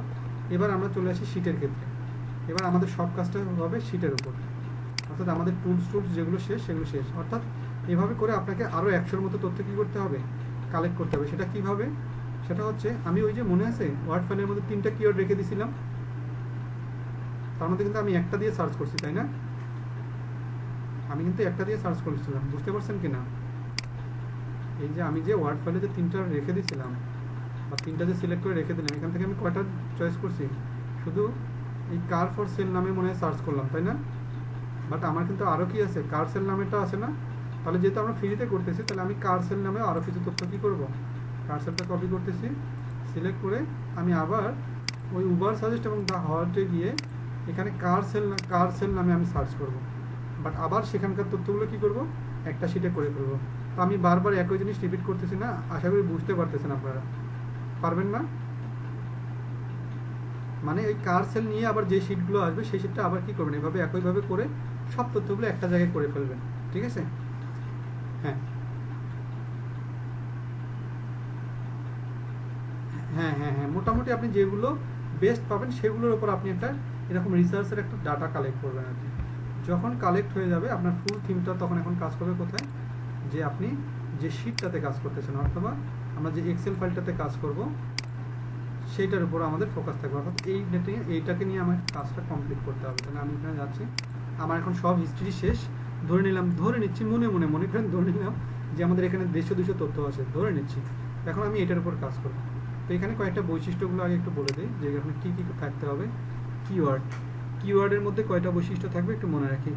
Speaker 1: এবার আমরা চলে আসি শিটের ক্ষেত্রে। এবার আমাদের সব কাজটা হবে শিটের উপর, অর্থাৎ আমাদের টুলস যেগুলো শেষ সেগুলো শেষ। অর্থাৎ এভাবে করে আপনাকে আরও 100-র মতো তথ্য কী করতে হবে? কালেক্ট করতে হবে। সেটা কীভাবে? সেটা হচ্ছে আমি ওই যে মনে আছে ওয়ার্ড ফাইলের মধ্যে 3টা কিওয়ার্ড রেখে দিয়েছিলাম, তার মধ্যে কিন্তু আমি একটা দিয়ে সার্চ করছি, তাই না? আমি কিন্তু একটা দিয়ে সার্চ করেছিলাম, বুঝতে পারছেন কি না? এই যে আমি যে ওয়ার্ড ফাইলে যে 3টা রেখে দিয়েছিলাম বা 3টা যে সিলেক্ট করে রেখে দিলাম, এখান থেকে আমি কয়টা চয়েস করছি? শুধু এই কার ফর সেল নামে মনে হয় সার্চ করলাম, তাই না? বাট আমার কিন্তু আরও কি আছে, কার সেল নামেটা আছে না? তাহলে যেহেতু আমরা ফ্রিতে করতেছি, তাহলে আমি কার সেল নামে আরও কিছু তথ্য কী করবো, কার সেলটা কপি করতেছি, সিলেক্ট করে আমি আবার ওই উবার সাজেস্ট এবং দ্য হল্টে গিয়ে এখানে কার সেল নামে আমি সার্চ করব। বাট আবার সেখানকার তথ্যগুলো কী করব, একটা শিটে করে ফেলবো। তো আমি বারবার একই জিনিস রিপিট করতেছি না, আশা করি বুঝতে পারতেছেন আপনারা, পারবেন না? মানে ওই কার সেল নিয়ে আবার যে শিটগুলো আসবে সেই শিটটা আবার কী করবেন, এভাবে একইভাবে করে সব তথ্যগুলো একটা জায়গায় করে ফেলবেন, ঠিক আছে? হ্যাঁ হ্যাঁ হ্যাঁ হ্যাঁ, মোটামুটি আপনি যেগুলো বেস্ট পাবেন সেগুলোর উপর আপনি একটা এরকম রিসার্চের একটা ডাটা কালেক্ট করবেন আর কি। যখন কালেক্ট হয়ে যাবে আপনার ফুল থিমটা, তখন এখন কাজ করবে কোথায়, যে আপনি যে শিটটাতে কাজ করতেছেন অথবা আমরা যে এক্সেল ফাইলটাতে কাজ করব সেইটার উপর আমাদের ফোকাস থাকবে। অর্থাৎ এইটাকে নিয়ে আমার কাজটা কমপ্লিট করতে হবে। তাহলে আমি এখানে যাচ্ছি, আমার এখন সব হিস্ট্রি শেষ, ধরে নিচ্ছি মনে করেন ধরে নিলাম যে আমাদের এখানে 150-200 তথ্য আছে, ধরে নিচ্ছি। এখন আমি এটার উপর কাজ করব। তো এখানে কয়েকটা বৈশিষ্ট্যগুলো আগে একটু বলে দিই, যে এখানে কী কী থাকতে হবে। কিওয়ার্ডের মধ্যে কয়টা বৈশিষ্ট্য থাকবে একটু মনে রাখি।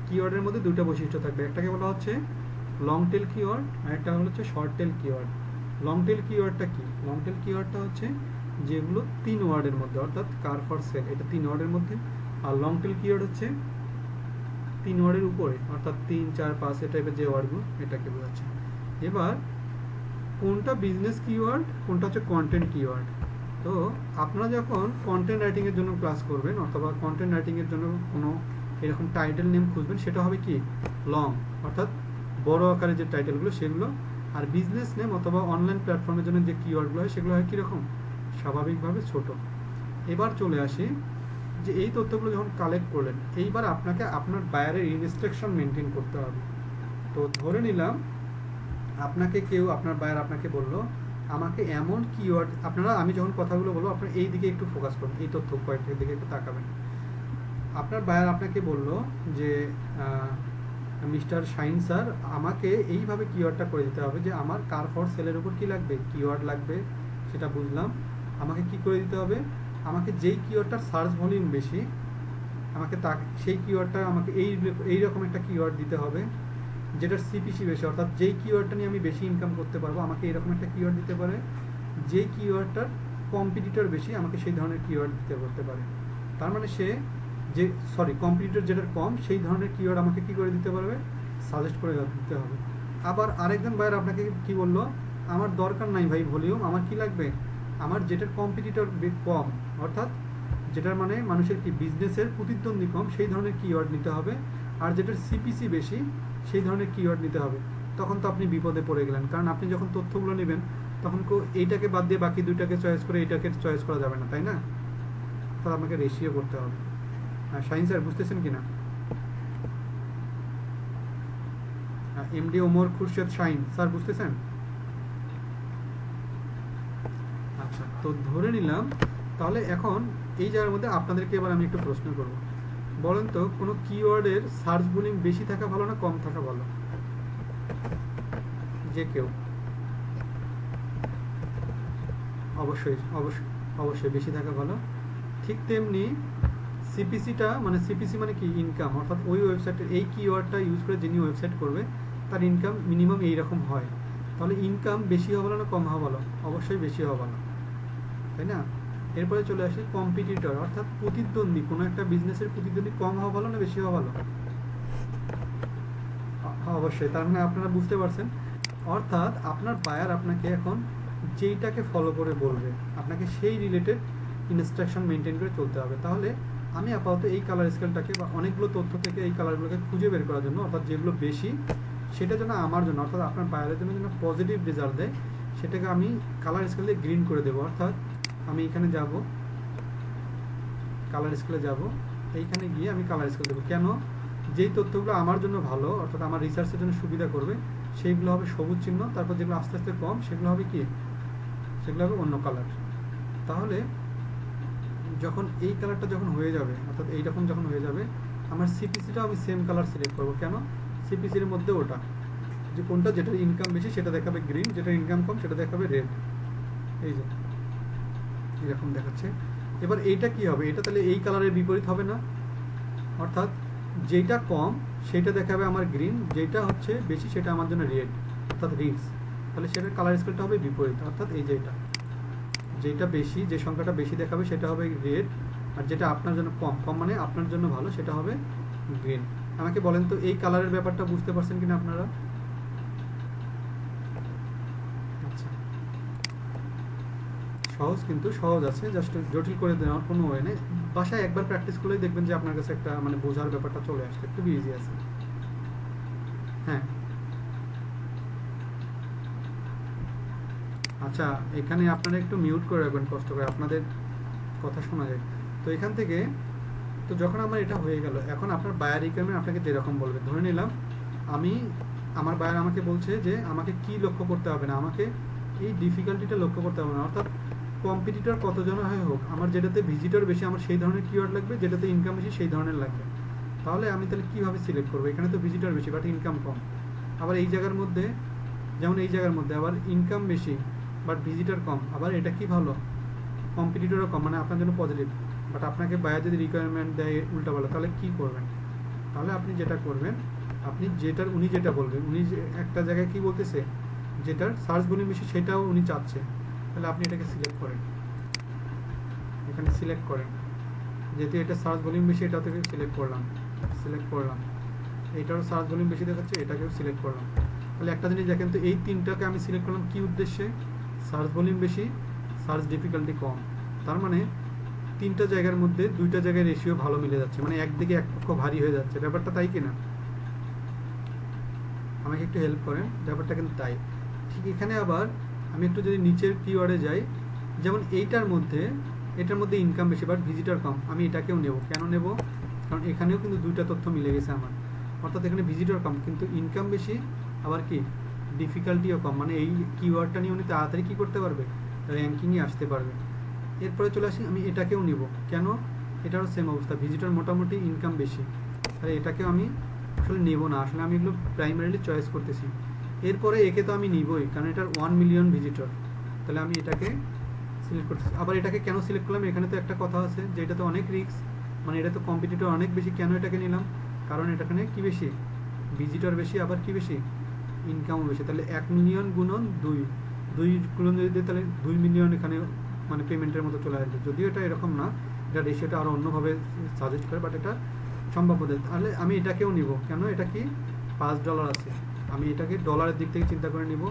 Speaker 1: কিওয়ার্ডের মধ্যে 2টা বৈশিষ্ট্য থাকবে, একটাকে বলা হচ্ছে লং টেল কিওয়ার্ড আর একটা হচ্ছে short tail keyword. Long tail কিওয়ার্ডটা কি? লং টেল কিওয়ার্ডটা হচ্ছে যেগুলো 3 ওয়ার্ডের মধ্যে, অর্থাৎ কার ফর সেল এটা 3 ওয়ার্ডের মধ্যে, আর লং টেল কিওয়ার্ড হচ্ছে 3 ওয়ার্ডের উপরে, অর্থাৎ 3, 4, 5 এই টাইপের যে ওয়ার্ডগুলো এটাকে বোঝাচ্ছে। এবার কোনটা বিজনেস কিওয়ার্ড, কোনটা হচ্ছে কন্টেন্ট কিওয়ার্ড। তো আপনারা যখন কন্টেন্ট রাইটিংয়ের জন্য ক্লাস করবেন অথবা কন্টেন্ট রাইটিংয়ের জন্য কোনো এরকম টাইটেল নেম খুঁজবেন, সেটা হবে কি লং, অর্থাৎ বড় আকারের যে টাইটেলগুলো সেগুলো। আর বিজনেস নেম অথবা অনলাইন প্ল্যাটফর্মের জন্য যে কিওয়ার্ডগুলো হয় সেগুলো হয় কীরকম, স্বাভাবিকভাবে ছোট। এবার চলে আসি যে এই তথ্যগুলো যখন কালেক্ট করলেন, এইবার আপনাকে আপনার বায়ারের ইনস্ট্রাকশন মেনটেন করতে হবে। তো ধরে নিলাম আপনার বায়ার আপনাকে বললো আমাকে এমন কিওয়ার্ড, আমি যখন কথাগুলো বলবো আপনার এই দিকে একটু ফোকাস করুন, এই তথ্য কয়েকটির দিকে একটু তাকাবেন। আপনার বায়ার আপনাকে বললো যে মিস্টার শাইন স্যার, আমাকে এইভাবে কিওয়ার্ডটা করে দিতে হবে যে আমার কার ফর সেলের উপর কী লাগবে, কিওয়ার্ড লাগবে, সেটা বুঝলাম। আমাকে কি করে দিতে হবে, আমাকে যেই কিওয়ার্ডটার সার্চ ভলিউম বেশি, আমাকে সেই কিওয়ার্ডটা আমাকে এইরকম একটা কিওয়ার্ড দিতে হবে যেটার সিপিসি বেশি, অর্থাৎ যেই কিওয়ার্ডটা নিয়ে আমি বেশি ইনকাম করতে পারবো আমাকে এরকম একটা কিওয়ার্ড দিতে পারে। যেই কিওয়ার্ডটার কম্পিটিটর বেশি আমাকে সেই ধরনের কিওয়ার্ড দিতে করতে পারে। তার মানে কম্পিটিটর যেটার কম সেই ধরনের কিওয়ার্ড আমাকে কি করে দিতে পারবে, সাজেস্ট করে দিতে হবে। আবার আরেকজন বায়ার আপনাকে কি বললো, আমার দরকার নাই ভাই ভলিউম, আমার কি লাগবে, আমার যেটার কম্পিটিটর কম, অর্থাৎ যেটার মানে মানুষের কি বিজনেসের প্রতিদ্বন্দ্বী কম, সেই ধরনের কিওয়ার্ড নিতে হবে। আর যেটার সিপিসি বেশি সেই ধরনের কিওয়ার্ড নিতে হবে। তখন তো আপনি বিপদে পড়ে গেলেন, কারণ আপনি যখন তথ্যগুলো নেবেন তখন এইটাকে বাদ দিয়ে বাকি দুইটাকে চয়েস করে এইটাকে চয়েস করা যাবে না, তাই না? তাহলে আমাকে রেশিও করতে হবে। শাহিন স্যার বুঝতেছেন কিনা? এমডি ওমর খুরশেদ শাহিন স্যার বুঝতেছেন? আচ্ছা, তো ধরে নিলাম তাহলে এখন এই জায়গার মধ্যে আপনাদেরকে এবার আমি একটু প্রশ্ন করব। বলেন তো কোনো কিওয়ার্ডের সার্চ ভলিউম বেশি থাকা ভালো না কম থাকা ভালো? যে কেউ অবশ্যই বেশি থাকা ভালো। ঠিক তেমনি সিপিসিটা, মানে সিপিসি মানে কি ইনকাম, অর্থাৎ ওই ওয়েবসাইটের এই কিওয়ার্ডটা ইউজ করে যিনি ওয়েবসাইট করবে তার ইনকাম মিনিমাম এইরকম হয়। তাহলে ইনকাম বেশি হওয়া ভালো না কম হওয়া ভালো? অবশ্যই বেশি হওয়া ভালো, তাই না? এরপরে চলে আসি কম্পিটিটর, অর্থাৎ প্রতিদ্বন্দ্বী, কোনো একটা বিজনেসের প্রতিদ্বন্দ্বী কম হওয়া ভালো না বেশি হওয়া ভালো? অবশ্যই। তার মানে আপনারা বুঝতে পারছেন, অর্থাৎ আপনার বায়ার আপনাকে এখন যেইটাকে ফলো করে বলবে আপনাকে সেই রিলেটেড ইনস্ট্রাকশন মেনটেন করে চলতে হবে। তাহলে আমি আপাতত এই কালার স্কেলটাকে বা অনেকগুলো তথ্য থেকে এই কালারগুলোকে খুঁজে বের করার জন্য, অর্থাৎ যেগুলো বেশি সেটা যেন আমার জন্য, অর্থাৎ আপনার বায়ারের জন্য যেন পজিটিভ রেজাল্ট দেয়, সেটাকে আমি কালার স্কেল দিয়ে গ্রিন করে দেবো। অর্থাৎ আমি এখানে যাব, কালার স্কেলে যাব, এইখানে গিয়ে আমি কালার স্কেল দেবো। কেন? যেই তথ্যগুলো আমার জন্য ভালো, অর্থাৎ আমার রিসার্চের জন্য সুবিধা করবে, সেইগুলো হবে সবুজ চিহ্ন। তারপর যেগুলো আস্তে আস্তে কম সেগুলো হবে কি, সেগুলো হবে অন্য কালার। তাহলে যখন এই কালারটা যখন হয়ে যাবে, অর্থাৎ এইরকম যখন হয়ে যাবে, আমার সিপিসিটাও আমি সেম কালার সিলেক্ট করবো। কেন? সিপিসির মধ্যে ওটা যে কোনটা যেটার ইনকাম বেশি সেটা দেখাবে গ্রিন, যেটার ইনকাম কম সেটা দেখাবে রেড। এই যে এরকম দেখাচ্ছে। এবার এইটা কি হবে? এটা তাহলে এই কালারের বিপরীত হবে না? অর্থাৎ যেটা কম সেটা দেখাবে আমার গ্রিন, যেটা হচ্ছে বেশি সেটা আমার জন্য রেড, অর্থাৎ রিডস। তাহলে সেটার কালার স্কেলটা হবে বিপরীত, অর্থাৎ এই যেটা বেশি, যে সংখ্যাটা বেশি দেখাবে সেটা হবে রেড, আর যেটা আপনার জন্য কম, কম মানে আপনার জন্য ভালো, সেটা হবে গ্রিন। আমাকে বলেন তো এই কালারের ব্যাপারটা বুঝতে পারছেন কিনা আপনারা? আচ্ছা, সহজ, কিন্তু সহজ আছে, জাস্ট জটিল করে দেওয়ার কোনো ওয়ে নেই। বাসায় একবার প্র্যাকটিস করলেই দেখবেন যে আপনার কাছে একটা মানে বোঝার ব্যাপারটা চলে আসছে, খুবই ইজি আছে। হ্যাঁ, আচ্ছা, এখানে আপনারা একটু মিউট করে রাখবেন কষ্ট করে, আপনাদের কথা শোনা যায়। তো এখান থেকে তো যখন আমার এটা হয়ে গেল, এখন আপনার বায়ার রিকোয়ারমেন্ট আপনাকে যেরকম বলবে, ধরে নিলাম আমার বায়ার আমাকে বলছে যে আমাকে কি লক্ষ্য করতে হবে না, আমাকে এই ডিফিকাল্টিটা লক্ষ্য করতে হবে না, অর্থাৎ কম্পিটিটর কতজন হয় হোক, আমার যেটাতে ভিজিটর বেশি আমার সেই ধরনের কিওয়ার্ড লাগবে, যেটাতে ইনকাম বেশি সেই ধরনের লাগবে। তাহলে আমি তাহলে কীভাবে সিলেক্ট করবো? এখানে তো ভিজিটর বেশি বাট ইনকাম কম, আবার এই জায়গার মধ্যে, যেমন এই জায়গার মধ্যে আবার ইনকাম বেশি বাট ভিজিটর কম, আবার এটা কি ভালো, কম্পিটিটরও কম, মানে আপনার জন্য পজিটিভ। বাট আপনাকে বায়ার যদি রিকোয়ারমেন্ট দেয় উল্টাপাল্টা, তাহলে কী করবেন? তাহলে আপনি যেটা করবেন, আপনি উনি যেটা বলবেন, উনি যে একটা জায়গায় কি বলতেছে, যেটার সার্চ ভলিউম বেশি সেটাও উনি চাচ্ছে, তাহলে আপনি এটাকে সিলেক্ট করেন, এখানে সিলেক্ট করেন, যেহেতু এটা সার্চ ভলিউম বেশি এটা থেকে সিলেক্ট করলাম, এটারও সার্চ ভলিউম বেশি দেখাচ্ছে, এটাকেও সিলেক্ট করলাম। তাহলে একটা জিনিস দেখেন তো, এই তিনটাকে আমি সিলেক্ট করলাম কি উদ্দেশ্যে? সার্চ ভলিউম বেশি, সার্চ ডিফিকাল্টি কম। তার মানে তিনটা জায়গার মধ্যে দুইটা জায়গায় রেশিও ভালো মিলে যাচ্ছে, মানে একদিকে এক পক্ষ ভারী হয়ে যাচ্ছে, ব্যাপারটা তাই কিনা? আমাকে একটু হেল্প করেন, ব্যাপারটা কিন্তু তাই। ঠিক এখানে আবার আমি একটু যদি নিচের কিওয়ার্ডে যাই, যেমন এটার মধ্যে ইনকাম বেশি বাট ভিজিটর কম, আমি এটাকেও নেব। কেন নেব? কারণ এখানেও কিন্তু দুইটা তথ্য মিলে গেছে আমার, অর্থাৎ এখানে ভিজিটর কম কিন্তু ইনকাম বেশি, আবার কি ডিফিকাল্টিও কম, মানে এই কিওয়ার্ডটা নিয়ে উনি তাড়াতাড়ি কী করতে পারবে, র্যাঙ্কিংয়ে আসতে পারবে। এরপরে চলে আসি, আমি এটাকেও নেব। কেন? এটারও সেম অবস্থা, ভিজিটর মোটামুটি, ইনকাম বেশি, তাহলে এটাকেও আমি আসলে নেব না, আসলে আমি এগুলো প্রাইমারিলি চয়েস করতেছি। এরপরে একে তো আমি নিবই, কারণ এটার 1 মিলিয়ন ভিজিটর, তাহলে আমি এটাকে সিলেক্ট করতেছি। আবার এটাকে কেন সিলেক্ট করলাম? এখানে তো একটা কথা আছে যে এটা তো অনেক রিস্ক, মানে এটা তো কম্পিটিটর অনেক বেশি। কেন এটাকে নিলাম? কারণ এটাখানে কি বেশি, ভিজিটর বেশি, আবার কি বেশি, ইনকামও বেশি। তাহলে 1 মিলিয়ন গুণন 2 গুণন যদি দিই তাহলে 2 মিলিয়ন এখানে মানে পেমেন্টের মতো চলে আসবে। যদিও এটা এরকম না, এটা রেশিওটা আরও অন্যভাবে সাজেস্ট করে, বাট এটা সম্ভাব্য। তাহলে আমি এটাকেও নিব। কেন? এটা কি $5 আছে, আমি এটাকে ডলারের দিক থেকে চিন্তা করে নিব।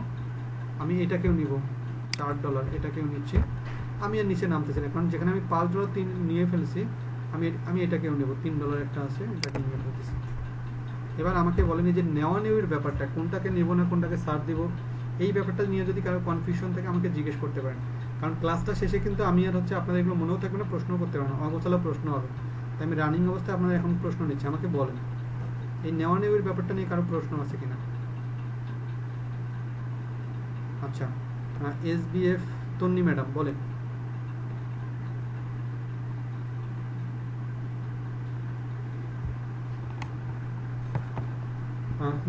Speaker 1: আমি এটাকেও নিব $4, এটাকেও নিচ্ছি। আমি আর নিচে নামতেছি না, কারণ যেখানে আমি $5 নিয়ে ফেলছি, আমি এটাকেও নেব। $3 একটা আছে, এটাকে নিয়ে ফেলতেছি। এবার আমাকে বলেন যে নেওয়া নেওয়ার ব্যাপারটা, কোনটাকে নেব না কোনটাকে সার দেব, এই ব্যাপারটা নিয়ে যদি কারো কনফিউশন থাকে আমাকে জিজ্ঞেস করতে পারেন। কারণ ক্লাসটা শেষে কিন্তু আমি আর আপনাদের এগুলো মনেও থাকবে না, প্রশ্ন করতে পারেন, অগোছালো প্রশ্ন হবে। তাই আমি রানিং অবস্থায় আপনারা এখন প্রশ্ন নিচ্ছি, আমাকে বলেন এই নেওয়া নেওয়ার ব্যাপারটা নিয়ে কারো প্রশ্ন আছে কিনা। আচ্ছা, SBF তন্নি ম্যাডাম বলেন।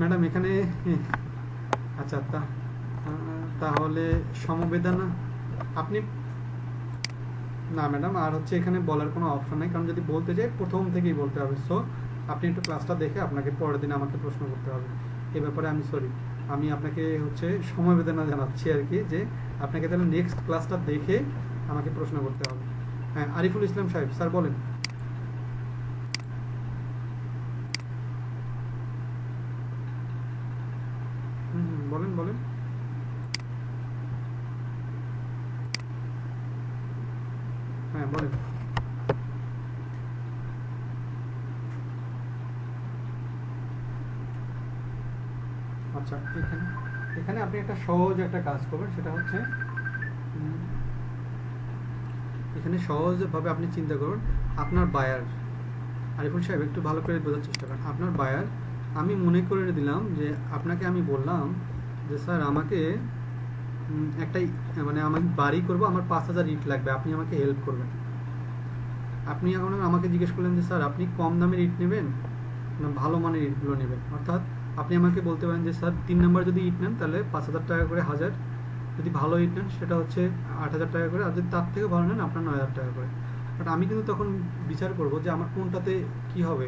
Speaker 1: ম্যাডাম এখানে আচ্ছা, তাহলে সমবেদনা আপনি না ম্যাডাম, আর এখানে বলার কোনো অপশন নেই, কারণ যদি বলতে যাই প্রথম থেকেই বলতে হবে। সো আপনি একটু ক্লাসটা দেখে আপনাকে পরের দিন আমাকে প্রশ্ন করতে হবে। এ ব্যাপারে আমি সরি, আমি আপনাকে সমবেদনা জানাচ্ছি আর কি, যে আপনাকে তাহলে নেক্সট ক্লাসটা দেখে আমাকে প্রশ্ন করতে হবে। হ্যাঁ, আরিফুল ইসলাম সাহেব স্যার বলেন। বলেন বলেন। হ্যাঁ বলেন। আচ্ছা, এখানে আপনি একটা সহজ একটা কাজ করবেন, সেটা হচ্ছে এখানে সহজভাবে আপনি চিন্তা করুন, আপনার বায়ার, আরিফুল সাহেব একটু ভালো করে বোঝার চেষ্টা করেন। আপনার বায়ার, আমি মনে করে দিলাম যে আপনাকে আমি বললাম যে স্যার আমাকে একটাই মানে আমি বাড়ি করব, আমার 5,000 ইট লাগবে, আপনি আমাকে হেল্প করবেন। আপনি এখন আমাকে জিজ্ঞেস করলেন যে স্যার আপনি কম দামের ইট নেবেন না ভালো মানের ইটগুলো নেবেন, অর্থাৎ আপনি আমাকে বলতে পারেন যে স্যার 3 নাম্বার যদি ইট নেন তাহলে 5,000 টাকা করে হাজার, যদি ভালো ইট নেন সেটা হচ্ছে 8,000 টাকা করে, আর যদি তার থেকে ভালো নেন আপনার 9,000 টাকা করে। বাট আমি কিন্তু তখন বিচার করব যে আমার কোনটাতে কি হবে,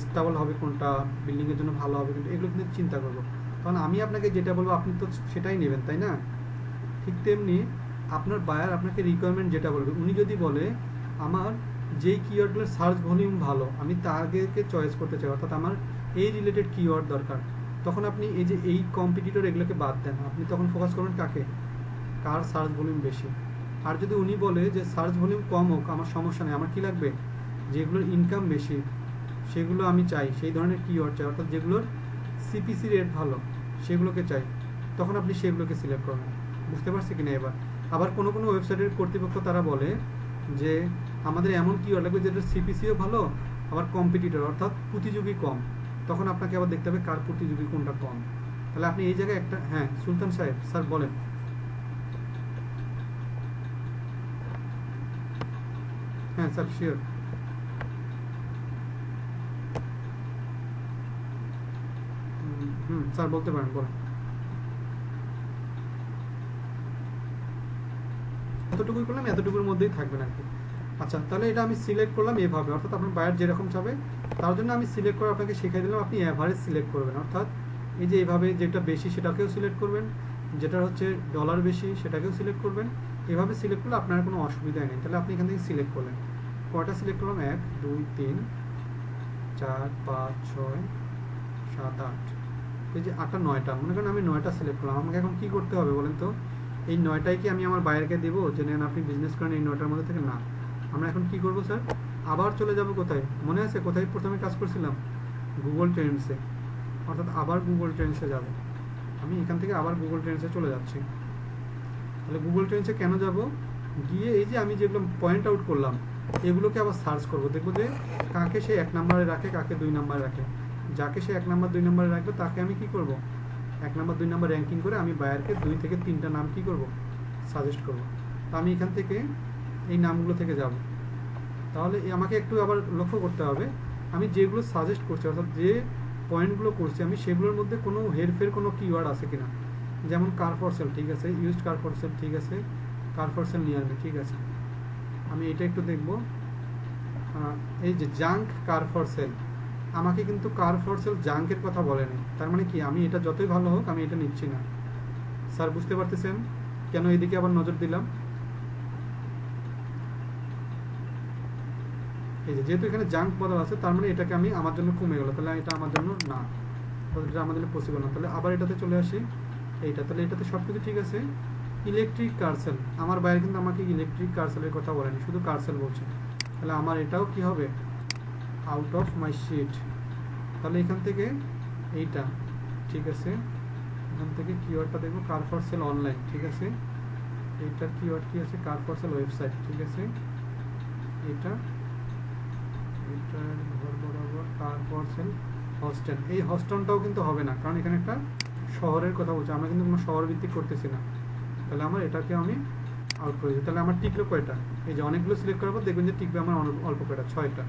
Speaker 1: স্টেবল হবে কোনটা, বিল্ডিংয়ের জন্য ভালো হবে, কিন্তু এগুলো কিন্তু চিন্তা করব। কারণ আমি আপনাকে যেটা বলবো আপনি তো সেটাই নেবেন, তাই না? ঠিক তেমনি আপনার বায়ার আপনাকে রিকোয়ারমেন্ট যেটা বলবে, উনি যদি বলে আমার যেই কিওয়ার্ডগুলোর সার্চ ভলিউম ভালো আমি তাদেরকে চয়েস করতে চাই, অর্থাৎ আমার এই রিলেটেড কিওয়ার্ড দরকার, তখন আপনি এই যে এই কম্পিটিটর এগুলোকে বাদ দেন, আপনি তখন ফোকাস করবেন কাকে, কার সার্চ ভলিউম বেশি। আর যদি উনি বলে যে সার্চ ভলিউম কম হোক আমার সমস্যা নেই, আমার কি লাগবে, যেগুলোর ইনকাম বেশি সেগুলো আমি চাই, সেই ধরনের কিওয়ার্ড চাই, অর্থাৎ যেগুলোর সিপিসি রেট ভালো সেগুলোকে চাই, তখন আপনি সেগুলোকে সিলেক্ট করবেন। বুঝতে পারছি কিনা এবার? আবার কোনো কোনো ওয়েবসাইটের কর্তৃপক্ষ তারা বলে যে আমাদের এমন কিওয়ার্ড লাগবে যেটার সিপিসিও ভালো আবার কম্পিটিটর অর্থাৎ প্রতিযোগী কম, তখন আপনাকে আবার দেখতে হবে কার প্রতিযোগী কোনটা কম। তাহলে আপনি এই জায়গায় একটা, হ্যাঁ সুলতান সাহেব স্যার বলেন। হ্যাঁ স্যার শিওর। স্যার বলতে পারেন, বলেন। এতটুকুই করলাম, এতটুকুর মধ্যেই থাকবেন আর কি। আচ্ছা তাহলে এটা আমি সিলেক্ট করলাম এভাবে, অর্থাৎ আপনার বায়ার যেরকম চাবে তার জন্য আমি সিলেক্ট করে আপনাকে শিখিয়ে দিলাম, আপনি অ্যাভারেজ সিলেক্ট করবেন, অর্থাৎ এই যে এইভাবে যেটা বেশি সেটাকেও সিলেক্ট করবেন, যেটা হচ্ছে ডলার বেশি সেটাকেও সিলেক্ট করবেন, এভাবে সিলেক্ট করলে আপনার কোনো অসুবিধাই নেই। তাহলে আপনি এখান থেকে সিলেক্ট করলেন, কয়টা সিলেক্ট করলাম, 1 2 3 4 5 6 7 8, এই যে 8টা 9টা, মনে করেন আমি 9টা সিলেক্ট করলাম, আমাকে এখন কি করতে হবে বলেন তো, এই 9টাই কি আমি আমার বায়ারকে দেবো যে নেন আপনি বিজনেস করেন এই 9টার মধ্যে থেকে, না। আমরা এখন কি করব স্যার, আবার চলে যাব কোথায়, মনে আছে কোথায় প্রথমে কাজ করছিলাম, গুগল ট্রেন্ডসে, অর্থাৎ আবার গুগল ট্রেন্ডসে যাব। আমি এখান থেকে আবার গুগল ট্রেন্ডসে চলে যাচ্ছি। তাহলে গুগল ট্রেন্ডসে কেন যাব, গিয়ে এই যে আমি যেগুলো পয়েন্ট আউট করলাম এগুলোকে আবার সার্চ করব, দেখবো যে কাকে সে 1 নম্বরে রাখে কাকে 2 নম্বরে রাখে, যাকে সে 1 নম্বর 2 নম্বরে রাখবে তাকে আমি কি করব, 1 নম্বর 2 নম্বর র্যাঙ্কিং করে আমি বায়ারকে 2 থেকে 3টা নাম কি করব, সাজেস্ট করব। তো আমি এখান থেকে এই নামগুলো থেকে যাব। তাহলে আমাকে একটু আবার লক্ষ্য করতে হবে আমি যেগুলো সাজেস্ট করছি অর্থাৎ যে পয়েন্টগুলো করছি আমি সেগুলোর মধ্যে কোনো হেরফের কোনো কিওয়ার্ড আছে কিনা, যেমন কার ফর সেল ঠিক আছে, ইউজড কার ফর সেল ঠিক আছে, কার ফর সেল নিয়ার মি ঠিক আছে, আমি এটা একটু দেখব। এই যে জাঙ্ক কার ফর সেল, আমাকে কিন্তু কার ফর সেল জাঙ্কের কথা বলেনি, তার মানে কি আমি এটা যতই ভালো হোক আমি এটা নিচ্ছি না। স্যার বুঝতে পারতেছেন কেন এদিকে আবার নজর দিলাম? এই যে যেহেতু এখানে জাঙ্ক বদল আছে তার মানে এটাকে আমি আমার জন্য কমে গেল, তাহলে এটা আমার জন্য না, এটা আমার জন্য পসিবল না। তাহলে আবার এটাতে চলে আসি, এইটা, তাহলে এটাতে সব কিছু ঠিক আছে। ইলেকট্রিক কারসেল, আমার বাইরে কিন্তু আমাকে ইলেকট্রিক কারসেলের কথা বলেনি, শুধু কারসেল বলছে, তাহলে আমার এটাও কি হবে, আউট অফ মাই শিট। তাহলে এখান থেকে এইটা ঠিক আছে, এখান থেকে কিওয়ার্ডটা দেখবো কার ফর সেল অনলাইন ঠিক আছে, এইটার কিওয়ার্ড কি আছে, কার ফর সেল ওয়েবসাইট ঠিক আছে, এটা এটার ঘর বরাবর কার ফর সেল হস্টেল, এই হস্টেলটাও কিন্তু হবে না কারণ এখানে একটা শহরের কথা বলছে, আমরা কিন্তু কোনো শহর ভিত্তিক করতেছি না, তাহলে আমার এটাকে আমি আউট করে দিই। তাহলে আমার টিকলো কয়টা, এই যে অনেকগুলো সিলেক্ট করার পর দেখবেন যে টিকবে আমার অল্প কয়টা, 6টা।